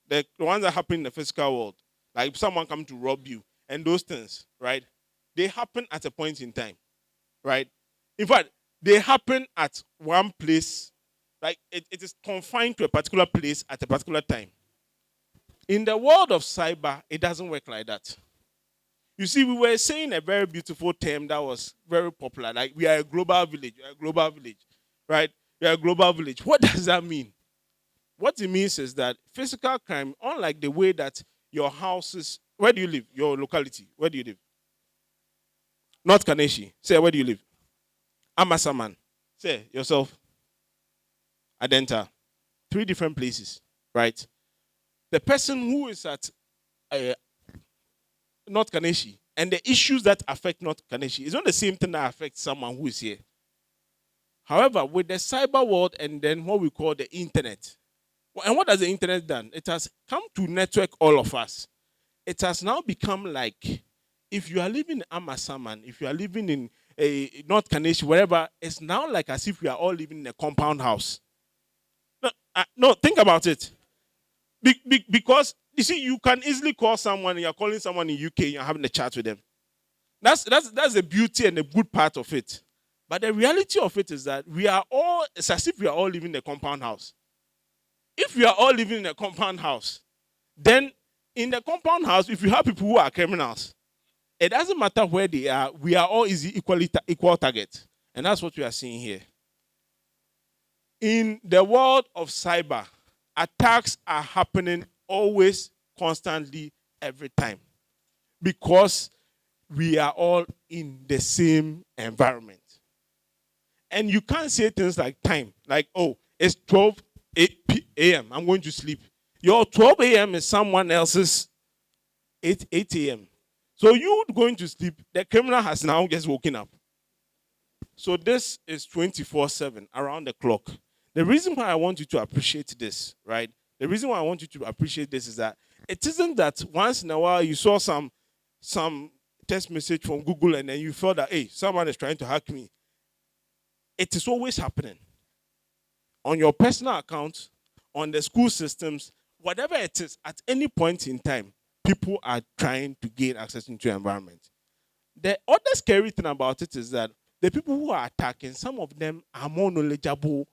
the ones that happen in the physical world, like someone come to rob you and those things, right? They happen at a point in time, right? In fact, they happen at one place, like it is confined to a particular place at a particular time. In the world of cyber, it doesn't work like that. You see, we were saying a very beautiful term that was very popular, like we are a global village, right? We are a global village. What does that mean? What it means is that physical crime, unlike the way that your houses, where do you live? Your locality, where do you live? North Kaneshi. Say, where do you live? Amasaman. Say, yourself. Adenta. 3 different places, right? The person who is at North Kaneshi and the issues that affect North Kaneshi is not the same thing that affects someone who is here. However, with the cyber world and then what we call the internet, and what has the internet done? It has come to network all of us. It has now become like, if you are living in Amasaman, if you are living in North Kaneshi, wherever, it's now like as if we are all living in a compound house. No, think about it. Because, you see, you can easily call someone, you're calling someone in UK, you're having a chat with them. That's the beauty and the good part of it. But the reality of it is that it's as if we are all living in a compound house. If we are all living in a compound house, then in the compound house, if you have people who are criminals, it doesn't matter where they are, we are all equal target. And that's what we are seeing here. In the world of cyber, attacks are happening always, constantly, every time. Because we are all in the same environment. And you can't say things like time, like, oh, it's 12 a.m., I'm going to sleep. Your 12 a.m. is someone else's 8 a.m. So you going to sleep, the criminal has now just woken up. So this is 24/7, around the clock. The reason why I want you to appreciate this, right? The reason why I want you to appreciate this is that it isn't that once in a while you saw some text message from Google and then you felt that, hey, someone is trying to hack me. It is always happening. On your personal account, on the school systems, whatever it is, at any point in time, people are trying to gain access into your environment. The other scary thing about it is that the people who are attacking, some of them are more knowledgeable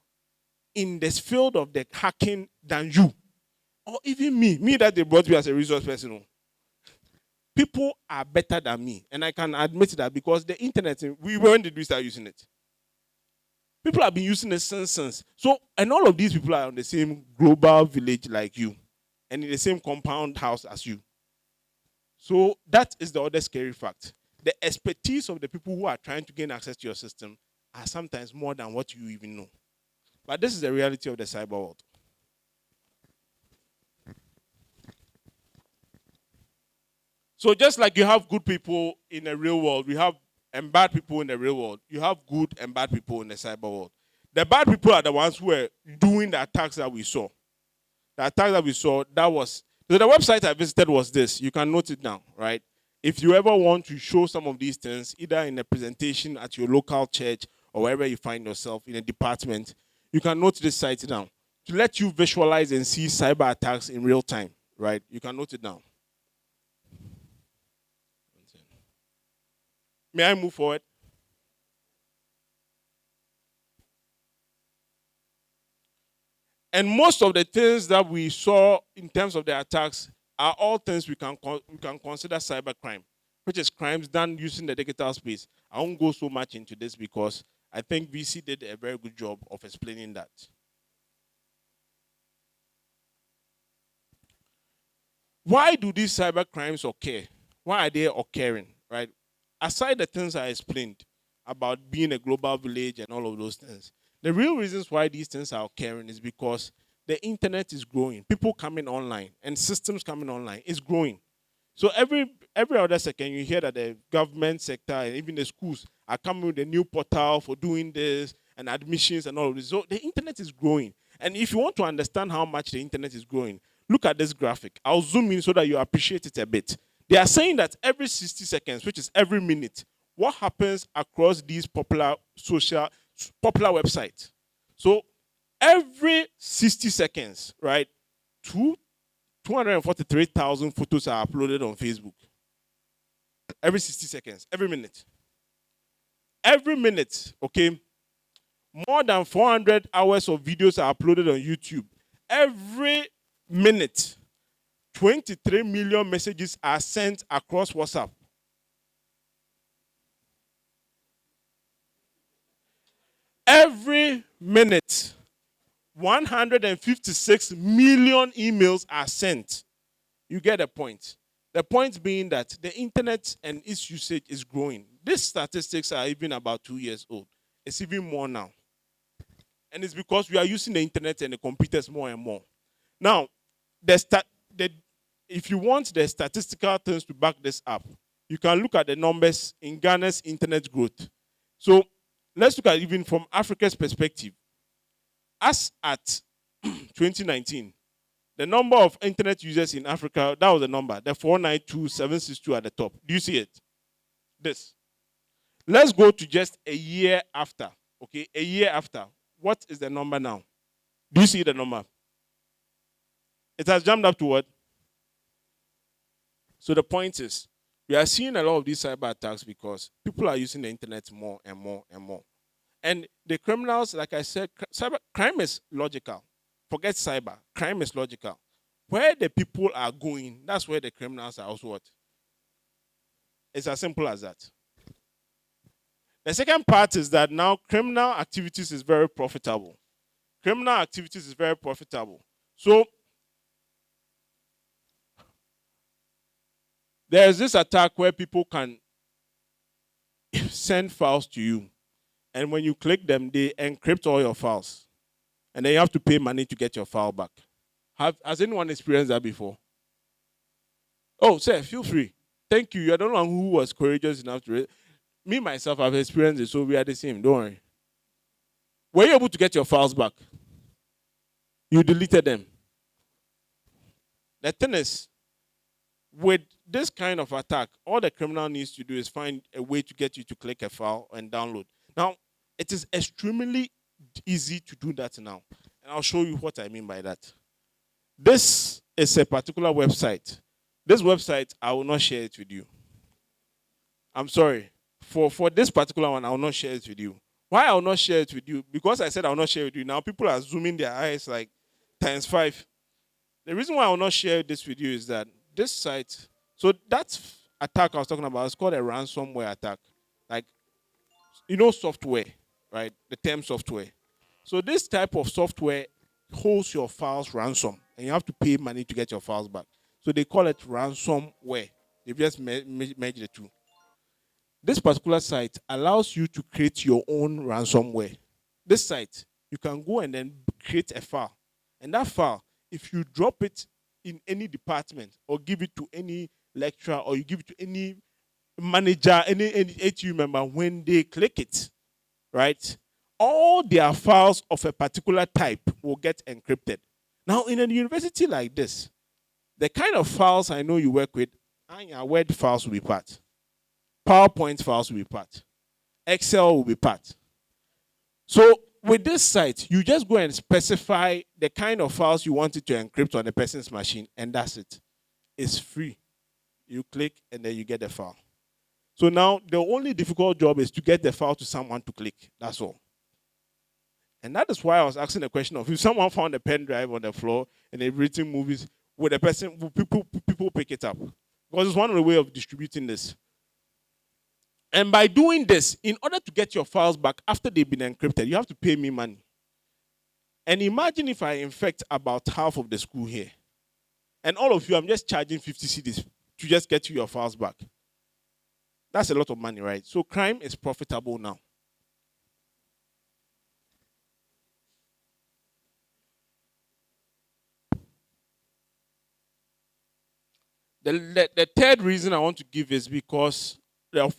in this field of the hacking than you. Or even me that they brought me as a resource person. People are better than me. And I can admit that because the internet, when did we start using it? People have been using it since. So, and all of these people are on the same global village like you. And in the same compound house as you. So that is the other scary fact. The expertise of the people who are trying to gain access to your system are sometimes more than what you even know. But this is the reality of the cyber world. So just like you have good people in the real world, we have bad people in the real world. You have good and bad people in the cyber world. The bad people are the ones who are doing the attacks that we saw. The attack that we saw, that was, so the website I visited was this. You can note it down, right? If you ever want to show some of these things, either in a presentation at your local church or wherever you find yourself in a department, you can note this site down to let you visualize and see cyber attacks in real time, right? You can note it down. May I move forward? And most of the things that we saw in terms of the attacks are all things we can consider cybercrime, which is crimes done using the digital space. I won't go so much into this because I think VC did a very good job of explaining that. Why do these cyber crimes occur? Why are they occurring, right? Aside the things I explained about being a global village and all of those things, the real reasons why these things are occurring is because the internet is growing. People coming online and systems coming online is growing. So every other second, you hear that the government sector and even the schools are coming with a new portal for doing this and admissions and all of this. So the internet is growing. And if you want to understand how much the internet is growing, look at this graphic. I'll zoom in so that you appreciate it a bit. They are saying that every 60 seconds, which is every minute, what happens across these popular websites. So every 60 seconds, right, 243,000 photos are uploaded on Facebook. Every 60 seconds, every minute. Every minute, okay, more than 400 hours of videos are uploaded on YouTube. Every minute, 23 million messages are sent across WhatsApp. Every minute, 156 million emails are sent. You get the point. The point being that the internet and its usage is growing. These statistics are even about 2 years old. It's even more now. And it's because we are using the internet and the computers more and more. Now, if you want the statistical things to back this up, you can look at the numbers in Ghana's internet growth. So let's look at even from Africa's perspective. As at 2019, the number of internet users in Africa, that was the number, the 492,762 at the top. Do you see it? This. Let's go to just a year after. Okay, a year after. What is the number now? Do you see the number? It has jumped up to what? So the point is, we are seeing a lot of these cyber attacks because people are using the internet more and more and more. And the criminals, like I said, crime is logical. Forget cyber. Crime is logical. Where the people are going, that's where the criminals are also what? It's as simple as that. The second part is that now criminal activities is very profitable. Criminal activities is very profitable. So there's this attack where people can send files to you. And when you click them, they encrypt all your files. And then you have to pay money to get your file back. Has anyone experienced that before? Oh, sir, feel free. Thank you. You're the one who was courageous enough to... Me, myself, I've experienced it, so we are the same. Don't worry. Were you able to get your files back? You deleted them. The thing is, with this kind of attack, all the criminal needs to do is find a way to get you to click a file and download. Now, it is extremely easy to do that now. And I'll show you what I mean by that. This is a particular website. This website, I will not share it with you. I'm sorry. For this particular one, I will not share it with you. Why I will not share it with you? Because I said I will not share it with you. Now people are zooming their eyes like ×5. The reason why I will not share this with you is that this site, so that attack I was talking about is called a ransomware attack. Like, you know software, right? The term software. So this type of software holds your files ransom, and you have to pay money to get your files back. So they call it ransomware. They've just merged the two. This particular site allows you to create your own ransomware. This site, you can go and then create a file. And that file, if you drop it in any department or give it to any lecturer or you give it to any manager, any A.T.U member, when they click it, right, all their files of a particular type will get encrypted. Now, in a university like this, the kind of files I know you work with and your Word files will be part. PowerPoint files will be part. Excel will be part. So with this site, you just go and specify the kind of files you want it to encrypt on the person's machine, and that's it. It's free. You click, and then you get the file. So now, the only difficult job is to get the file to someone to click. That's all. And that is why I was asking the question of if someone found a pen drive on the floor and they've written movies, would people pick it up? Because it's one of the way of distributing this. And by doing this, in order to get your files back after they've been encrypted, you have to pay me money. And imagine if I infect about half of the school here. And all of you, I'm just charging 50 cedis to just get you your files back. That's a lot of money, right? So crime is profitable now. The third reason I want to give is because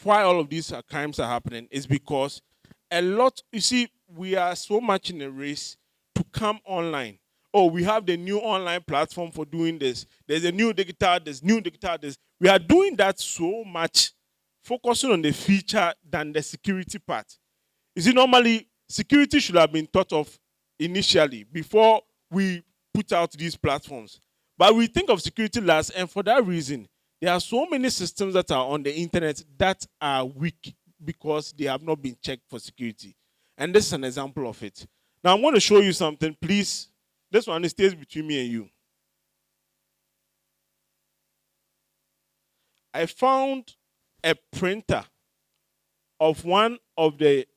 why all of these crimes are happening is because a lot, you see, we are so much in a race to come online. Oh, we have the new online platform for doing this. There's a new digital, this. We are doing that so much, focusing on the feature than the security part. You see, normally, security should have been thought of initially before we put out these platforms. But we think of security last, and for that reason, there are so many systems that are on the internet that are weak because they have not been checked for security. And this is an example of it. Now, I'm going to show you something. Please, this one stays between me and you. I found a printer of one of the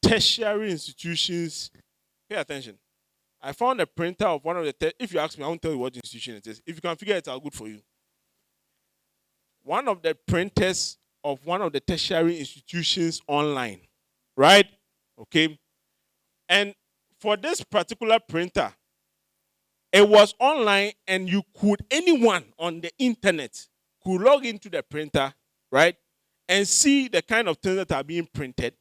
tertiary institutions. Pay attention. I found a printer of one of the, if you ask me, I won't tell you what institution it is. If you can figure it out, good for you. One of the printers of one of the tertiary institutions online, right? Okay. And for this particular printer, it was online, and anyone on the internet could log into the printer, right? And see the kind of things that are being printed,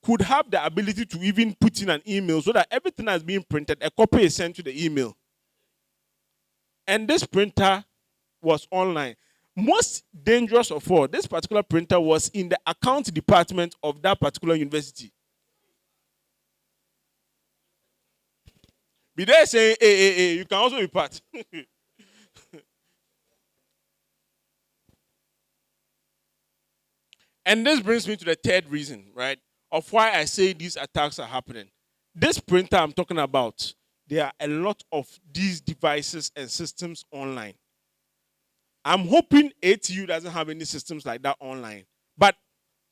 could have the ability to even put in an email so that everything that's being printed, a copy is sent to the email. And this printer was online. Most dangerous of all, this particular printer was in the account department of that particular university. Be there saying, hey, you can also be part. And this brings me to the third reason, right, of why I say these attacks are happening. This printer I'm talking about, there are a lot of these devices and systems online. I'm hoping A.T.U doesn't have any systems like that online. But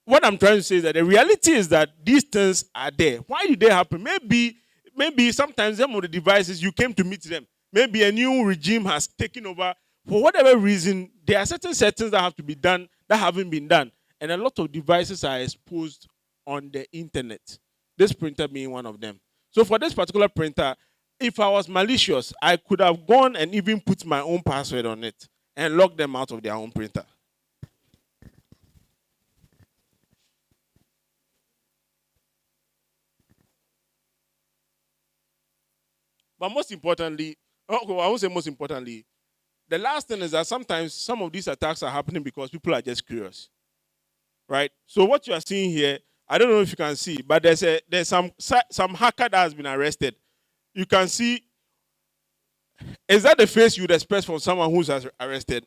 what I'm trying to say is that the reality is that these things are there. Why did they happen? Maybe sometimes some of the devices, you came to meet them. Maybe a new regime has taken over. For whatever reason, there are certain settings that have to be done that haven't been done. And a lot of devices are exposed on the internet. This printer being one of them. So for this particular printer, if I was malicious, I could have gone and even put my own password on it and lock them out of their own printer. But most importantly, I won't say most importantly, the last thing is that sometimes some of these attacks are happening because people are just curious. Right? So what you are seeing here, I don't know if you can see, but there's some hacker that has been arrested. You can see, is that the face you'd expect from someone who's arrested?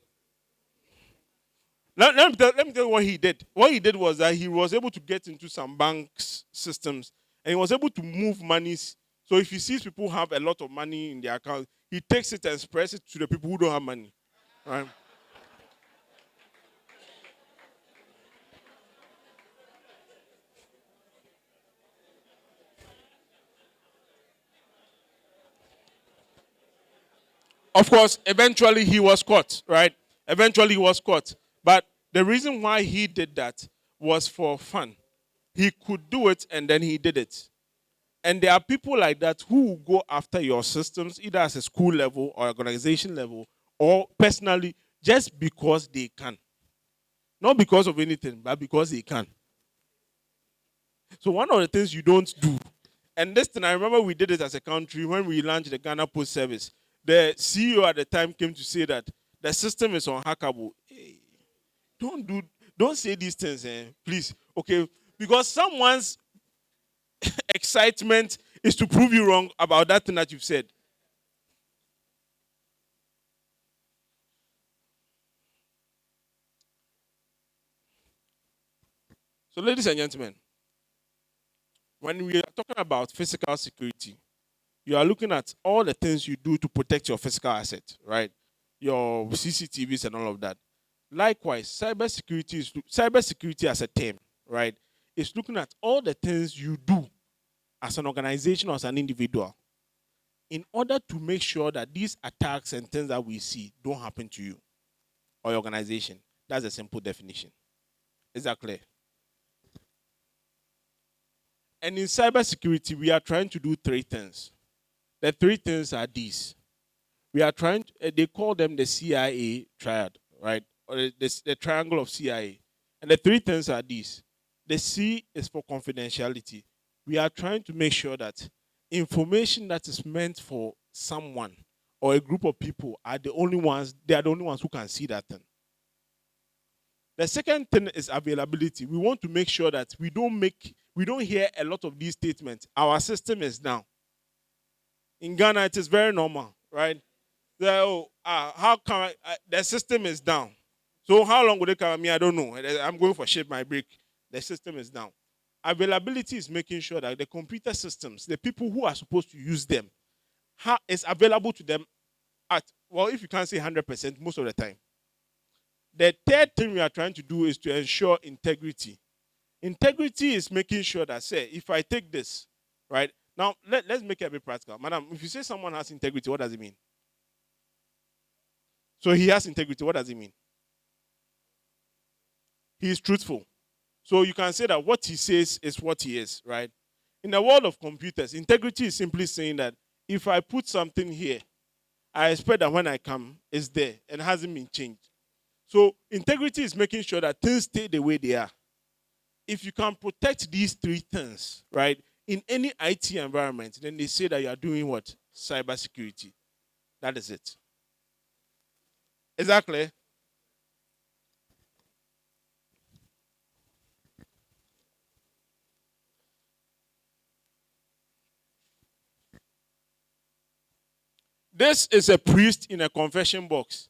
Let me tell you what he did. What he did was that he was able to get into some banks systems, and he was able to move monies. So if he sees people have a lot of money in their account, he takes it and spreads it to the people who don't have money. Right? Of course, eventually he was caught, right? Eventually he was caught. But the reason why he did that was for fun. He could do it, and then he did it. And there are people like that who will go after your systems, either as a school level or organization level, or personally, just because they can. Not because of anything, but because they can. So one of the things you don't do, and this thing, I remember we did it as a country when we launched the Ghana Post Service. The CEO at the time came to say that the system is unhackable. Hey, don't say these things, please. Okay, because someone's excitement is to prove you wrong about that thing that you've said. So, ladies and gentlemen, when we are talking about physical security, you are looking at all the things you do to protect your physical asset, right? Your CCTVs and all of that. Likewise, cybersecurity as a term, right, is looking at all the things you do as an organization or as an individual in order to make sure that these attacks and things that we see don't happen to you or your organization. That's a simple definition. Is that clear? And in cybersecurity, we are trying to do three things. The three things are these. We are trying, they call them the CIA triad, right? Or the triangle of CIA. And the three things are these. The C is for confidentiality. We are trying to make sure that information that is meant for someone or a group of people are the only ones who can see that thing. The second thing is availability. We want to make sure that we don't hear a lot of these statements. Our system is down. In Ghana, it is very normal, right? How come the system is down? So how long will they come? Me, I don't know. I'm going for shape my break. The system is down. Availability is making sure that the computer systems, the people who are supposed to use them, is available to them if you can't say 100%, most of the time. The third thing we are trying to do is to ensure integrity. Integrity is making sure that, say, if I take this, right? Now, let's make it a bit practical. Madam, if you say someone has integrity, what does it mean? So he has integrity, what does it mean? He is truthful. So you can say that what he says is what he is, right? In the world of computers, integrity is simply saying that if I put something here, I expect that when I come, it's there and hasn't been changed. So integrity is making sure that things stay the way they are. If you can protect these three things, right, in any IT environment, then they say that you are doing what? Cybersecurity. That is it. Exactly. This is a priest in a confession box.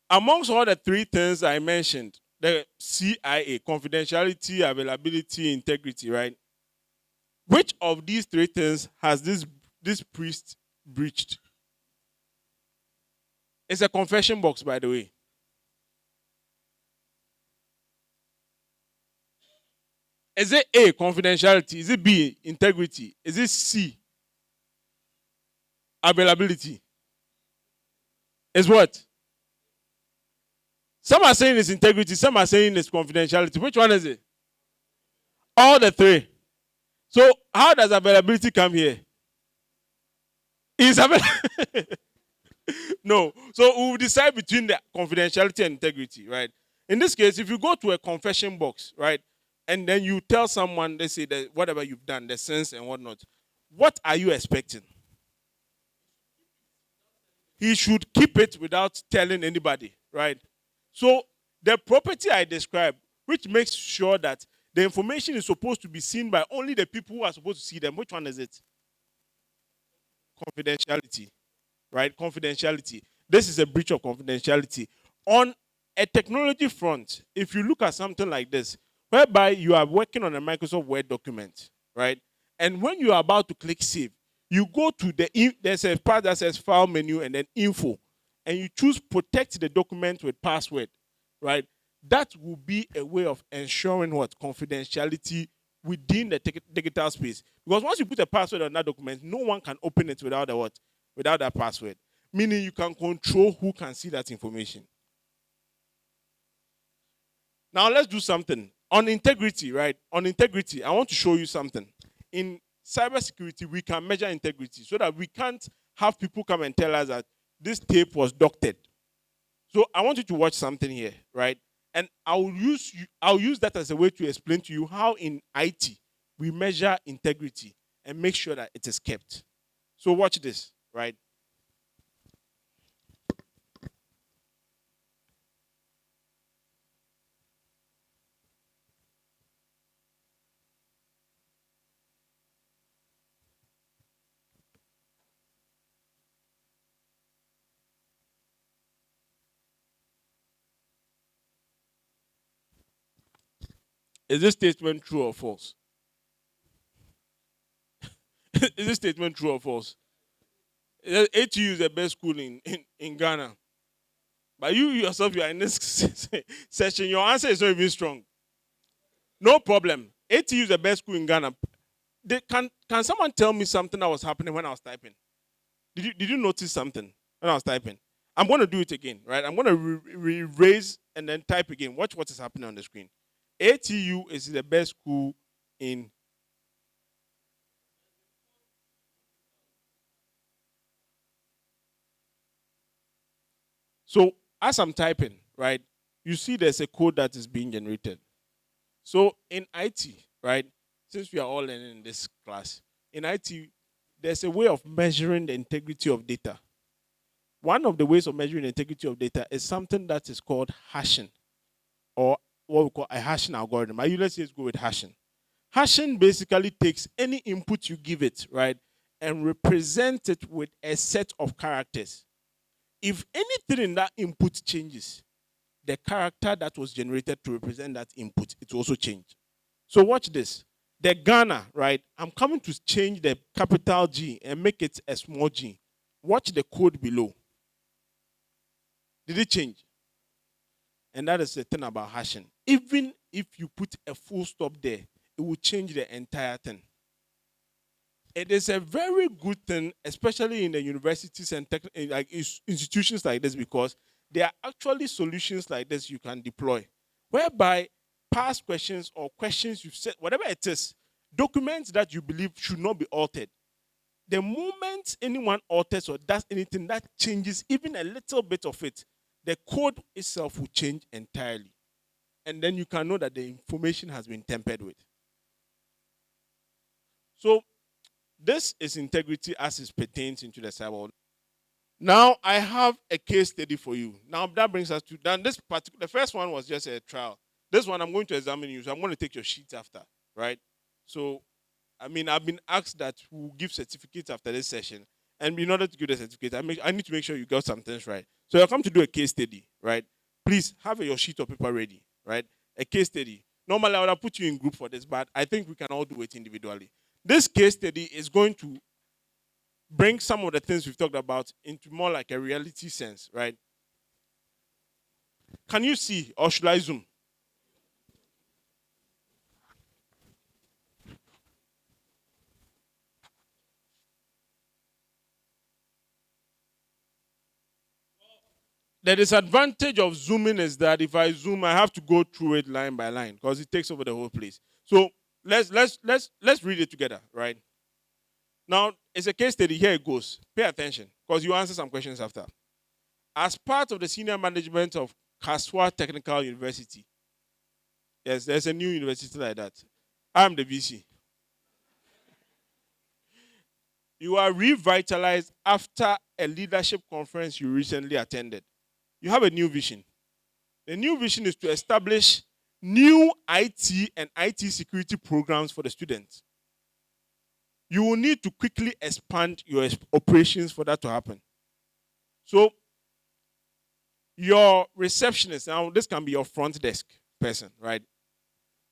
Amongst all the three things I mentioned, the CIA, confidentiality, availability, integrity, right? Which of these three things has this priest breached? It's a confession box, by the way. Is it A, confidentiality? Is it B, integrity? Is it C, availability? Is what? Some are saying it's integrity, some are saying it's confidentiality. Which one is it? All the three. So how does availability come here? Is available? No. So we'll decide between the confidentiality and integrity, right? In this case, if you go to a confession box, right, and then you tell someone, they say that whatever you've done, the sins and whatnot, what are you expecting? He should keep it without telling anybody, right? So the property I described, which makes sure that the information is supposed to be seen by only the people who are supposed to see them. Which one is it? Confidentiality, right? Confidentiality. This is a breach of confidentiality. On a technology front, if you look at something like this, whereby you are working on a Microsoft Word document, right? And when you are about to click save, you go to there's a part that says file menu and then info, and you choose protect the document with password, right? That will be a way of ensuring what? Confidentiality within the digital space. Because once you put a password on that document, no one can open it without the what? Without that password. Meaning you can control who can see that information. Now let's do something. On integrity, right? On integrity, I want to show you something. In cybersecurity, we can measure integrity so that we can't have people come and tell us that this tape was doctored. So I want you to watch something here, right? And I'll use that as a way to explain to you how in IT we measure integrity and make sure that it is kept. So watch this, right? Is this statement true or false? Is this statement true or false? A.T.U is the best school in Ghana. But you yourself, you are in this session. Your answer is not even strong. No problem. A.T.U is the best school in Ghana. Can someone tell me something that was happening when I was typing? Did you notice something when I was typing? I'm going to do it again, right? I'm going to raise and then type again. Watch what is happening on the screen. A.T.U is the best school in. So as I'm typing, right, you see there's a code that is being generated. So in IT, right, since we are all learning in this class, in IT, there's a way of measuring the integrity of data. One of the ways of measuring the integrity of data is something that is called hashing, or what we call a hashing algorithm. Let's just go with hashing. Hashing basically takes any input you give it, right, and represent it with a set of characters. If anything in that input changes, the character that was generated to represent that input, it will also change. So watch this. The Ghana, right? I'm coming to change the capital G and make it a small g. Watch the code below. Did it change? And that is the thing about hashing. Even if you put a full stop there, it will change the entire thing. It is a very good thing, especially in the universities and institutions like this, because there are actually solutions like this you can deploy, whereby past questions or questions you've said, whatever it is, documents that you believe should not be altered. The moment anyone alters or does anything that changes even a little bit of it, the code itself will change entirely. And then you can know that the information has been tampered with. So this is integrity as it pertains into the cyber world. Now I have a case study for you. Now that brings us to this particular. The first one was just a trial. This one I'm going to examine you, so I'm going to take your sheets after, right? So, I've been asked that we'll give certificates after this session, and in order to give the certificate, I need to make sure you got some things right. So you're come to do a case study, right? Please have your sheet of paper ready, right? A case study. Normally I would have put you in group for this, but I think we can all do it individually. This case study is going to bring some of the things we've talked about into more like a reality sense, right? Can you see, or should I zoom? The disadvantage of zooming is that if I zoom, I have to go through it line by line because it takes over the whole place. So let's read it together, right? Now, it's a case study. Here it goes. Pay attention because you answer some questions after. As part of the senior management of Accra Technical University, yes, there's a new university like that. I'm the VC. You are revitalized after a leadership conference you recently attended. You have a new vision. The new vision is to establish new IT and IT security programs for the students. You will need to quickly expand your operations for that to happen. So, your receptionist, now this can be your front desk person, right?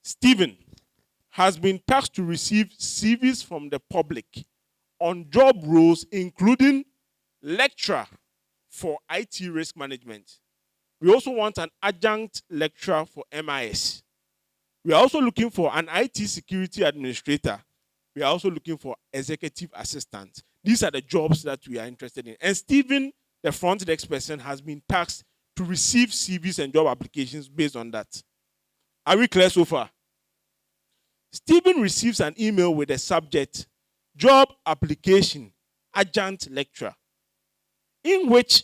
Stephen has been tasked to receive CVs from the public on job roles, including lecturer for IT risk management. We also want an adjunct lecturer for MIS. We are also looking for an IT security administrator. We are also looking for executive assistant. These are the jobs that we are interested in. And Stephen, the front desk person, has been tasked to receive CVs and job applications based on that. Are we clear so far? Stephen receives an email with the subject, job application, adjunct lecturer, in which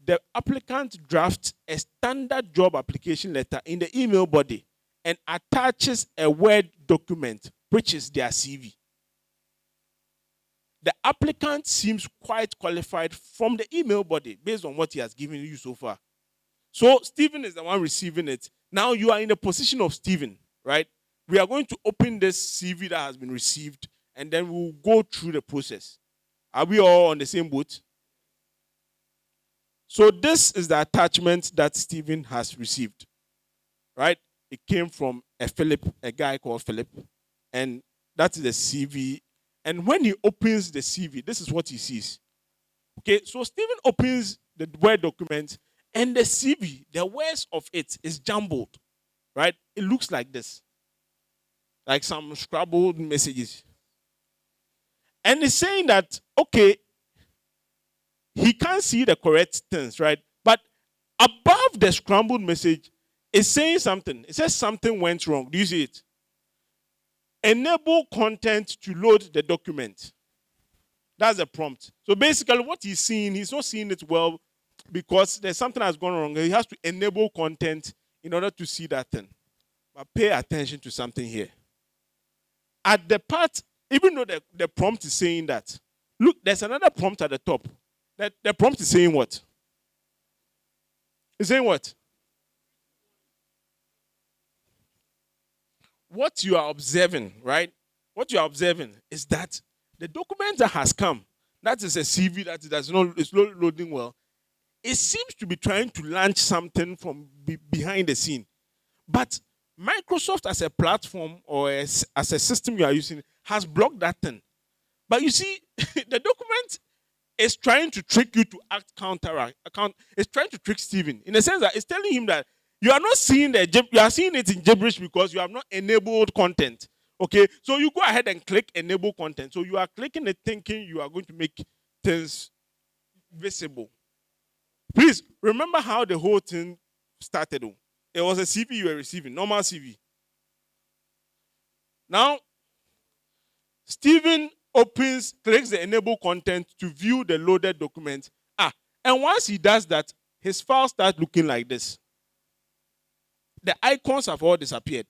the applicant drafts a standard job application letter in the email body and attaches a Word document, which is their CV. The applicant seems quite qualified from the email body based on what he has given you so far. So Stephen is the one receiving it. Now you are in the position of Stephen, right? We are going to open this CV that has been received, and then we'll go through the process. Are we all on the same boat? So this is the attachment that Stephen has received, right? It came from a guy called Philip, and that is the CV. And when he opens the CV, this is what he sees. Okay, so Stephen opens the Word document, and the CV, the words of it is jumbled, right? It looks like this, like some scrabbled messages. And he's saying that, okay, he can't see the correct things, right? But above the scrambled message, it's saying something. It says something went wrong. Do you see it? Enable content to load the document. That's the prompt. So basically, what he's seeing, he's not seeing it well because there's something that's gone wrong. He has to enable content in order to see that thing. But pay attention to something here. At the part, even though the prompt is saying that, look, there's another prompt at the top. The prompt is saying what? It's saying what? What you are observing, right? What you are observing is that the document that has come, that is a CV it's not loading well, it seems to be trying to launch something from behind the scene. But Microsoft as a platform or as a system you are using has blocked that thing. But you see, the document is trying to trick you to act it's trying to trick Stephen in the sense that it's telling him that you are not seeing you are seeing it in gibberish because you have not enabled content. Okay, so you go ahead and click enable content. So you are clicking it thinking you are going to make things visible. Please remember how the whole thing started. It was a CV you were receiving, normal CV. Now, Stephen clicks the enable content to view the loaded document. And once he does that, his file starts looking like this. The icons have all disappeared.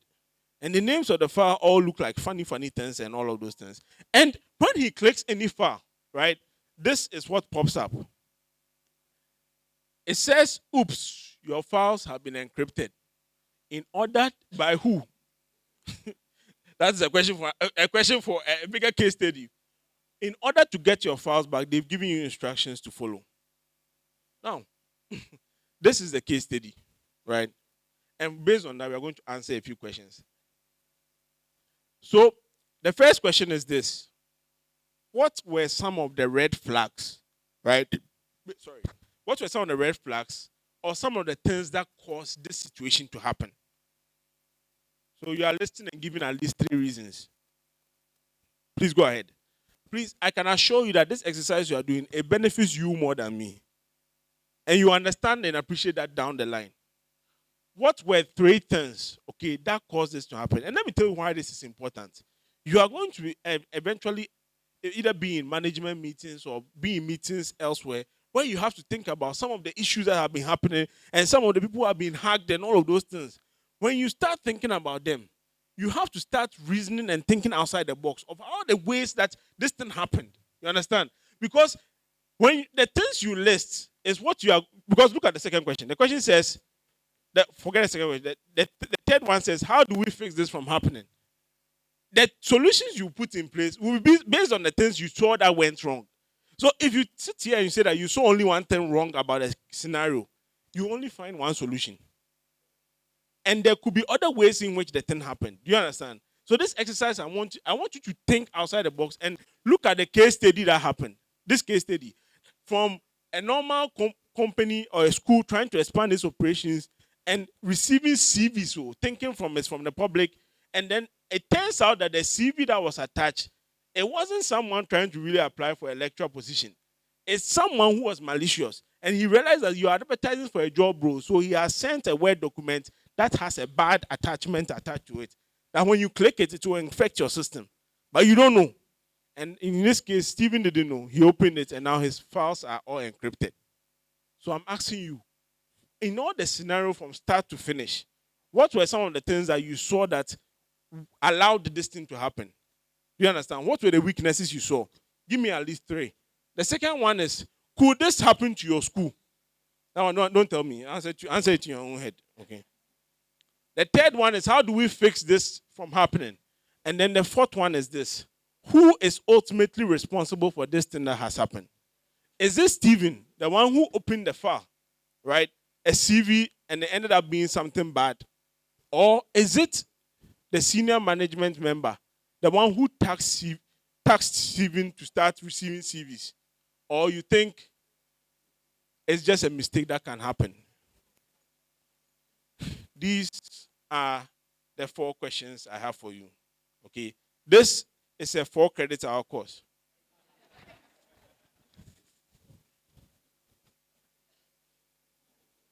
And the names of the file all look like funny things and all of those things. And when he clicks any file, right, this is what pops up. It says, oops, your files have been encrypted. In order by who? That's a question for a bigger case study. In order to get your files back, they've given you instructions to follow. Now, this is the case study, right? And based on that, we are going to answer a few questions. So, the first question is this. What were some of the red flags, right? Sorry. What were some of the red flags or some of the things that caused this situation to happen? So, you are listening and giving at least 3 reasons. Please go ahead. Please, I can assure you that this exercise you are doing, it benefits you more than me. And you understand and appreciate that down the line. What were 3 things, okay, that caused this to happen? And let me tell you why this is important. You are going to be eventually either be in management meetings or be in meetings elsewhere where you have to think about some of the issues that have been happening and some of the people who have been hacked and all of those things. When you start thinking about them, you have to start reasoning and thinking outside the box of all the ways that this thing happened. You understand? Because when the things you list is what you are, because look at the second question. The question says, forget the second question. The third one says, how do we fix this from happening? The solutions you put in place will be based on the things you saw that went wrong. So if you sit here and you say that you saw only one thing wrong about a scenario, you only find one solution. And there could be other ways in which the thing happened. Do you understand? So this exercise, I want you to think outside the box and look at the case study that happened. This case study. From a normal company or a school trying to expand its operations and receiving CVs, so thinking from the public, and then it turns out that the CV that was attached, it wasn't someone trying to really apply for a lecturer position. It's someone who was malicious. And he realized that you are advertising for a job role, so he has sent a Word document that has a bad attachment attached to it. That when you click it, it will infect your system. But you don't know. And in this case, Stephen didn't know. He opened it, and now his files are all encrypted. So I'm asking you, in all the scenario from start to finish, what were some of the things that you saw that allowed this thing to happen? Do you understand? What were the weaknesses you saw? Give me at least 3. The second one is, could this happen to your school? No, don't tell me. Answer it in your own head. Okay. The third one is, how do we fix this from happening? And then the fourth one is this. Who is ultimately responsible for this thing that has happened? Is this Stephen, the one who opened the file, right? A CV, and it ended up being something bad? Or is it the senior management member, the one who tasked Stephen to start receiving CVs, or you think it's just a mistake that can happen? These are the 4 questions I have for you. Okay, this is a 4 credit hour course.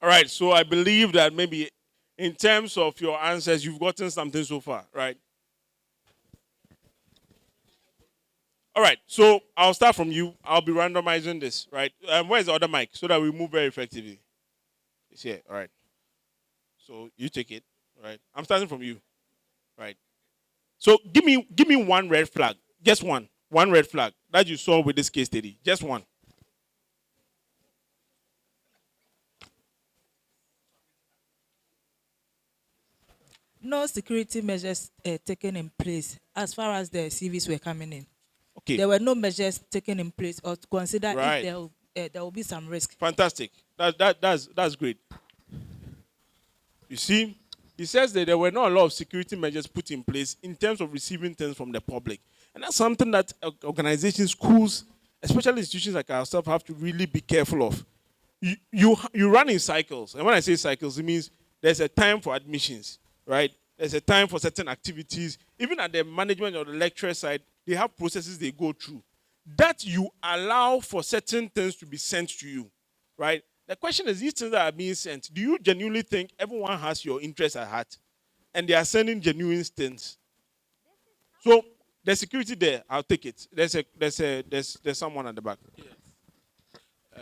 All right, so I believe that maybe in terms of your answers, you've gotten something so far, right? All right, so I'll start from you. I'll be randomizing this, right? Where's the other mic so that we move very effectively? It's here, all right. So you take it, all right? I'm starting from you, right? So give me one red flag, just one red flag that you saw with this case study, just one. No security measures taken in place as far as the CVs were coming in. Okay. There were no measures taken in place or to consider Right. if there will be some risk. Fantastic. That's great. You see, he says that there were not a lot of security measures put in place in terms of receiving things from the public. And that's something that organizations, schools, especially institutions like ourselves, have to really be careful of. You run in cycles. And when I say cycles, it means there's a time for admissions, right? There's a time for certain activities. Even at the management or the lecturer side, they have processes they go through. That you allow for certain things to be sent to you, right? The question is, these things that are being sent, do you genuinely think everyone has your interest at heart? And they are sending genuine things. So the security there, I'll take it. There's someone at the back. Yes.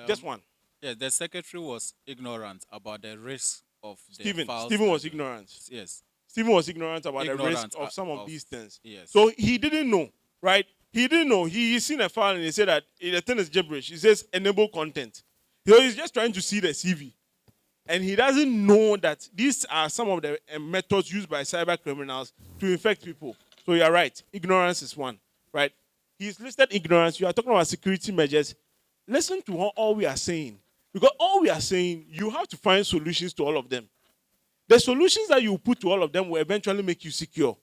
Just one. Yeah, the secretary was ignorant about the risk of the Stephen files. was ignorant. Yes. Stephen was ignorant about the risk Ignorant of some of these things. Yes. So he didn't know, right? He didn't know. He's seen a file and he said that the thing is gibberish. He says enable content. So he's just trying to see the CV. And he doesn't know that these are some of the methods used by cyber criminals to infect people. So you're right. Ignorance is one, right? He's listed ignorance. You are talking about security measures. Listen to all we are saying. Because all we are saying, you have to find solutions to all of them. The solutions that you put to all of them will eventually make you secure.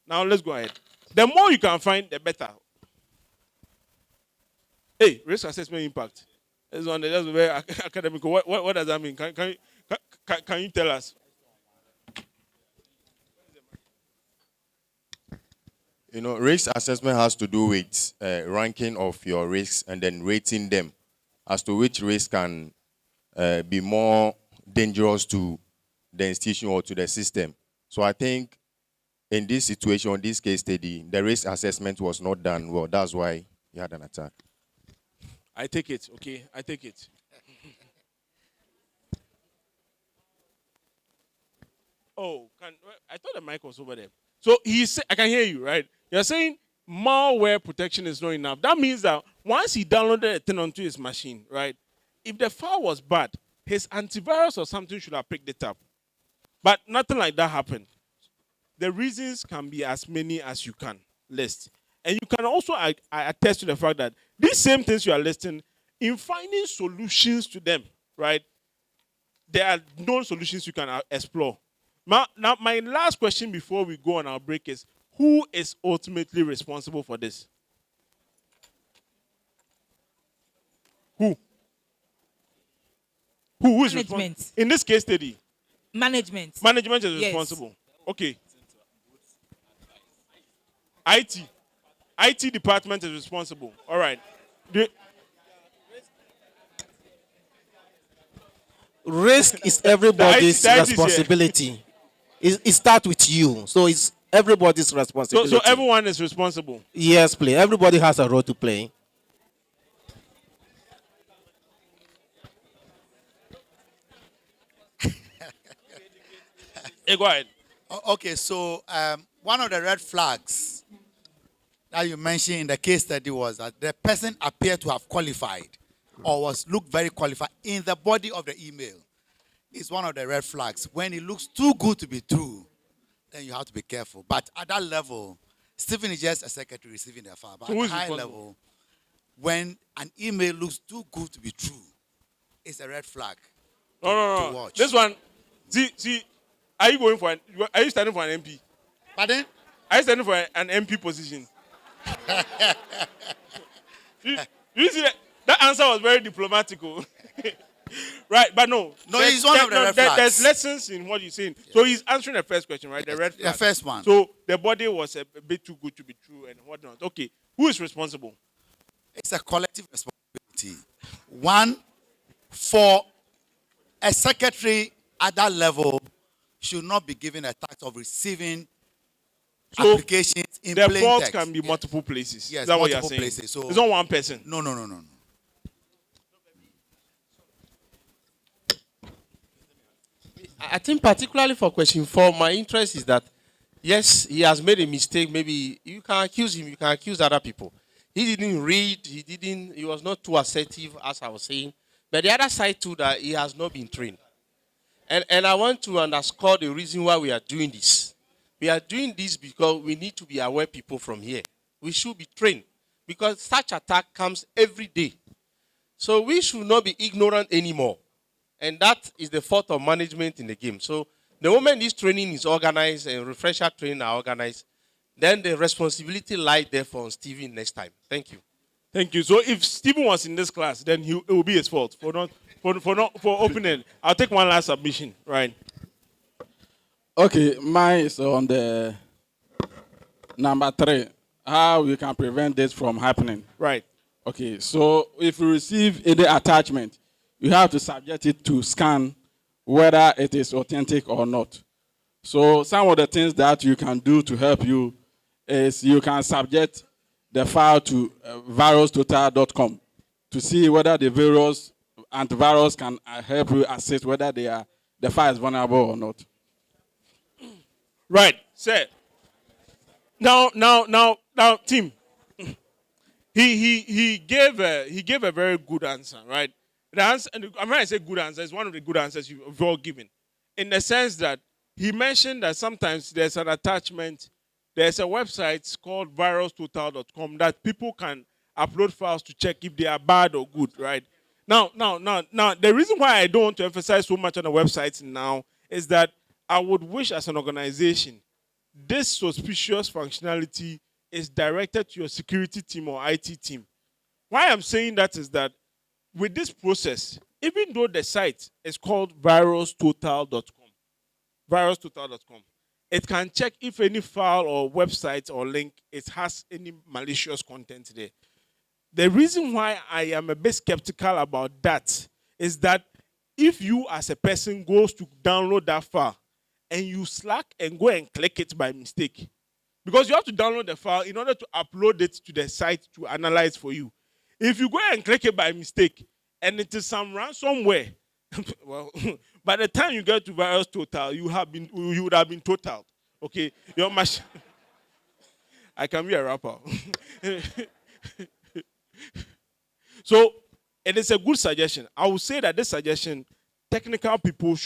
Now let's go ahead. The more you can find, the better. Hey, risk assessment impact. That's very academic. What does that mean? Can you tell us? You know, risk assessment has to do with ranking of your risks and then rating them as to which risk can be more dangerous to the institution or to the system. So I think in this situation, this case study, the risk assessment was not done well. That's why he had an attack. I take it, okay? I take it. Oh, I thought the mic was over there. So I can hear you, right? You're saying malware protection is not enough. That means that once he downloaded a thing onto his machine, right? If the file was bad, his antivirus or something should have picked it up. But nothing like that happened. The reasons can be as many as you can list. And you can also attest to the fact that these same things you are listing, in finding solutions to them, right? There are no solutions you can explore. Now, my last question before we go on our break is, who is ultimately responsible for this? Who? Who is responsible? In this case study? Management. Management is responsible. Okay. IT department is responsible. All right. Risk is everybody's responsibility. It starts with you. So it's everybody's responsibility. So everyone is responsible? Yes, please. Everybody has a role to play. Hey, go ahead. Okay, so one of the red flags that you mentioned in the case study was that the person appeared to have qualified or looked very qualified in the body of the email. It's one of the red flags. When it looks too good to be true, then you have to be careful. But at that level, Stephen is just a secretary receiving the file. But at a high level, when an email looks too good to be true, it's a red flag. No. This one, see, are you standing for an MP? Pardon? I standing for an MP position. You see that answer was very diplomatical. Right, but no. No, he's one of the red flags. There's lessons in what you're saying. So he's answering the first question, right? The red flag. The first one. So the body was a bit too good to be true and whatnot. Okay, who is responsible? It's a collective responsibility. One, for a secretary at that level should not be given a task of receiving applications in the plain fault text. can be multiple places. Yes, Is that what you're multiple saying? places. So it's not one person. No. I think particularly for question 4, my interest is that, yes, he has made a mistake. Maybe you can accuse him, you can accuse other people. He didn't read, he was not too assertive, as I was saying. But the other side too, that he has not been trained. And I want to underscore the reason why we are doing this. We are doing this because we need to be aware people from here. We should be trained because such attack comes every day. So we should not be ignorant anymore. And that is the fault of management in the game. So the moment this training is organized and refresher training are organized, then the responsibility lies there for Stephen next time. Thank you. Thank you. So if Stephen was in this class, then it will be his fault for opening. I'll take one last submission. Right. Okay, mine is on the number 3. How we can prevent this from happening. Right. Okay, so if you receive any attachment, you have to subject it to scan whether it is authentic or not. So some of the things that you can do to help you is you can subject the file to virustotal.com to see whether the various antivirus can help you assess whether the file is vulnerable or not. Right, sir. Now, Tim. He gave a very good answer, right? The answer, and I'm going to say good answer, it's one of the good answers you've all given, in the sense that he mentioned that sometimes there's an attachment. There's a website called virustotal.com that people can upload files to check if they are bad or good, right? Now, the reason why I don't want to emphasize so much on the websites now is that I would wish as an organization, this suspicious functionality is directed to your security team or IT team. Why I'm saying that is that with this process, even though the site is called virustotal.com, it can check if any file or website or link it has any malicious content there. The reason why I am a bit skeptical about that is that if you as a person goes to download that file and you slack and go and click it by mistake, because you have to download the file in order to upload it to the site to analyze for you. If you go and click it by mistake and it is some ransomware, well, by the time you get to Virus Total, you would have been totaled. Okay, your machine. I can be a rapper. So it is a good suggestion. I would say that this suggestion, technical people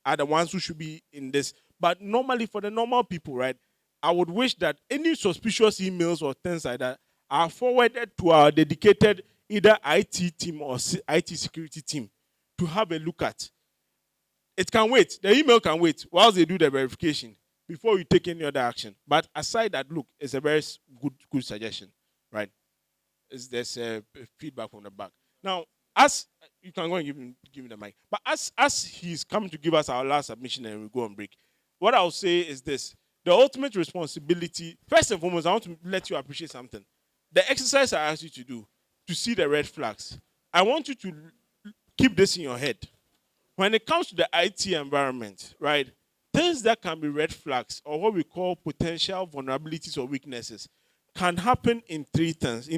are the ones who should be in this. But normally for the normal people, right, I would wish that any suspicious emails or things like that are forwarded to our dedicated either IT team or IT security team to have a look at. It can wait. The email can wait whilst they do the verification before you take any other action. But aside that, look, it's a very good suggestion, right? There's feedback from the back. Now, as you can go and give me the mic, but as he's coming to give us our last submission and we go on break, what I'll say is this: the ultimate responsibility. First and foremost, I want to let you appreciate something. The exercise I asked you to do to see the red flags. I want you to keep this in your head. When it comes to the IT environment, right, things that can be red flags or what we call potential vulnerabilities or weaknesses can happen in three things.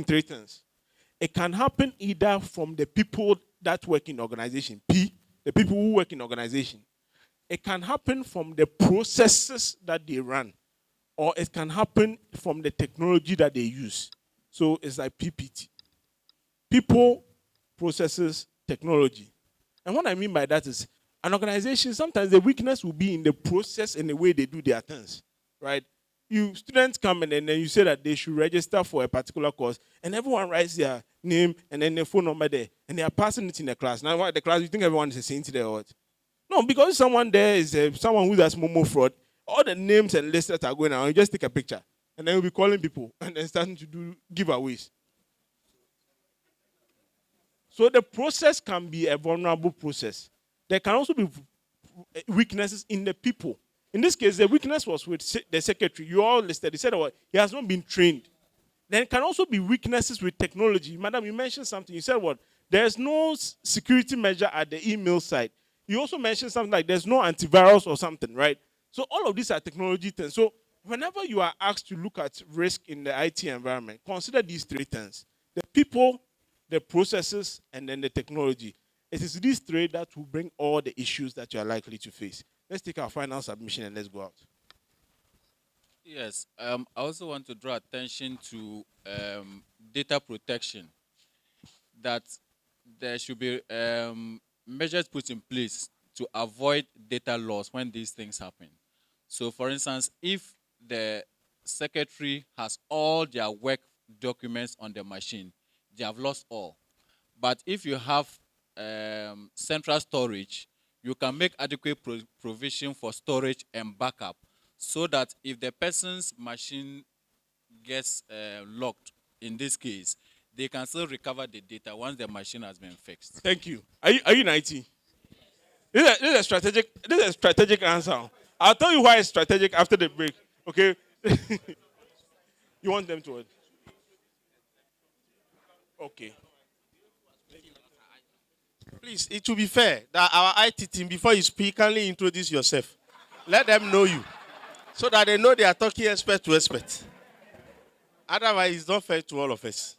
It can happen either from the people that work in the organization, the people who work in the organization. It can happen from the processes that they run, or it can happen from the technology that they use. So it's like PPT. People, processes, technology. And what I mean by that is an organization, sometimes the weakness will be in the process and the way they do their things, right? Students come in and then you say that they should register for a particular course, and everyone writes their name and then their phone number there, and they are passing it in the class. Now, the class, you think everyone is a saint there or what? No, because someone there is someone who does Momo fraud, all the names and lists that are going around, you just take a picture. And then we'll be calling people and then starting to do giveaways. So the process can be a vulnerable process. There can also be weaknesses in the people. In this case, the weakness was with the secretary. You all listed. He said, he has not been trained. Then it can also be weaknesses with technology. Madam, you mentioned something. You said what? There's no security measure at the email side. You also mentioned something like there's no antivirus or something, right? So all of these are technology things. So whenever you are asked to look at risk in the IT environment, consider these three things: the people, the processes, and then the technology. It is these three that will bring all the issues that you are likely to face. Let's take our final submission and let's go out. Yes, I also want to draw attention to data protection, that there should be measures put in place to avoid data loss when these things happen. So, for instance, if the secretary has all their work documents on the machine, they have lost all. But if you have central storage, you can make adequate provision for storage and backup, so that if the person's machine gets locked, in this case, they can still recover the data once the machine has been fixed. Thank you. Are you in IT? This is a strategic answer. I'll tell you why it's strategic after the break. Okay? You want them to what? Okay. Please, it will be fair that our IT team, before you speak, kindly introduce yourself. Let them know you, so that they know they are talking expert to expert. Otherwise, it's not fair to all of us.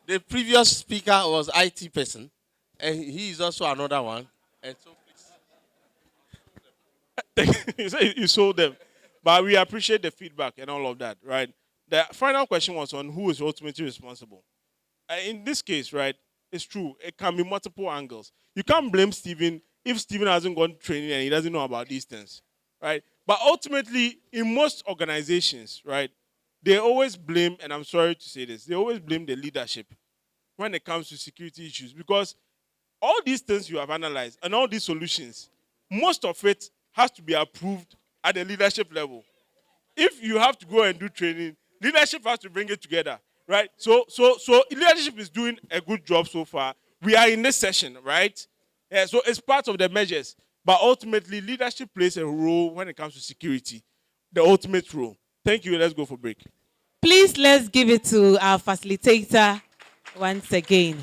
The previous speaker was IT person, and he is also another one. And so, please. You sold them. But we appreciate the feedback and all of that, right? The final question was on who is ultimately responsible. In this case, right, it's true. It can be multiple angles. You can't blame Stephen if Stephen hasn't gone training and he doesn't know about these things, right? But ultimately, in most organizations, right, they always blame, and I'm sorry to say this, they always blame the leadership when it comes to security issues, because all these things you have analyzed and all these solutions, most of it has to be approved at the leadership level. If you have to go and do training, leadership has to bring it together, right? So leadership is doing a good job so far. We are in this session, right? Yeah, so it's part of the measures. But ultimately, leadership plays a role when it comes to security, the ultimate role. Thank you. Let's go for break. Please, let's give it to our facilitator once again.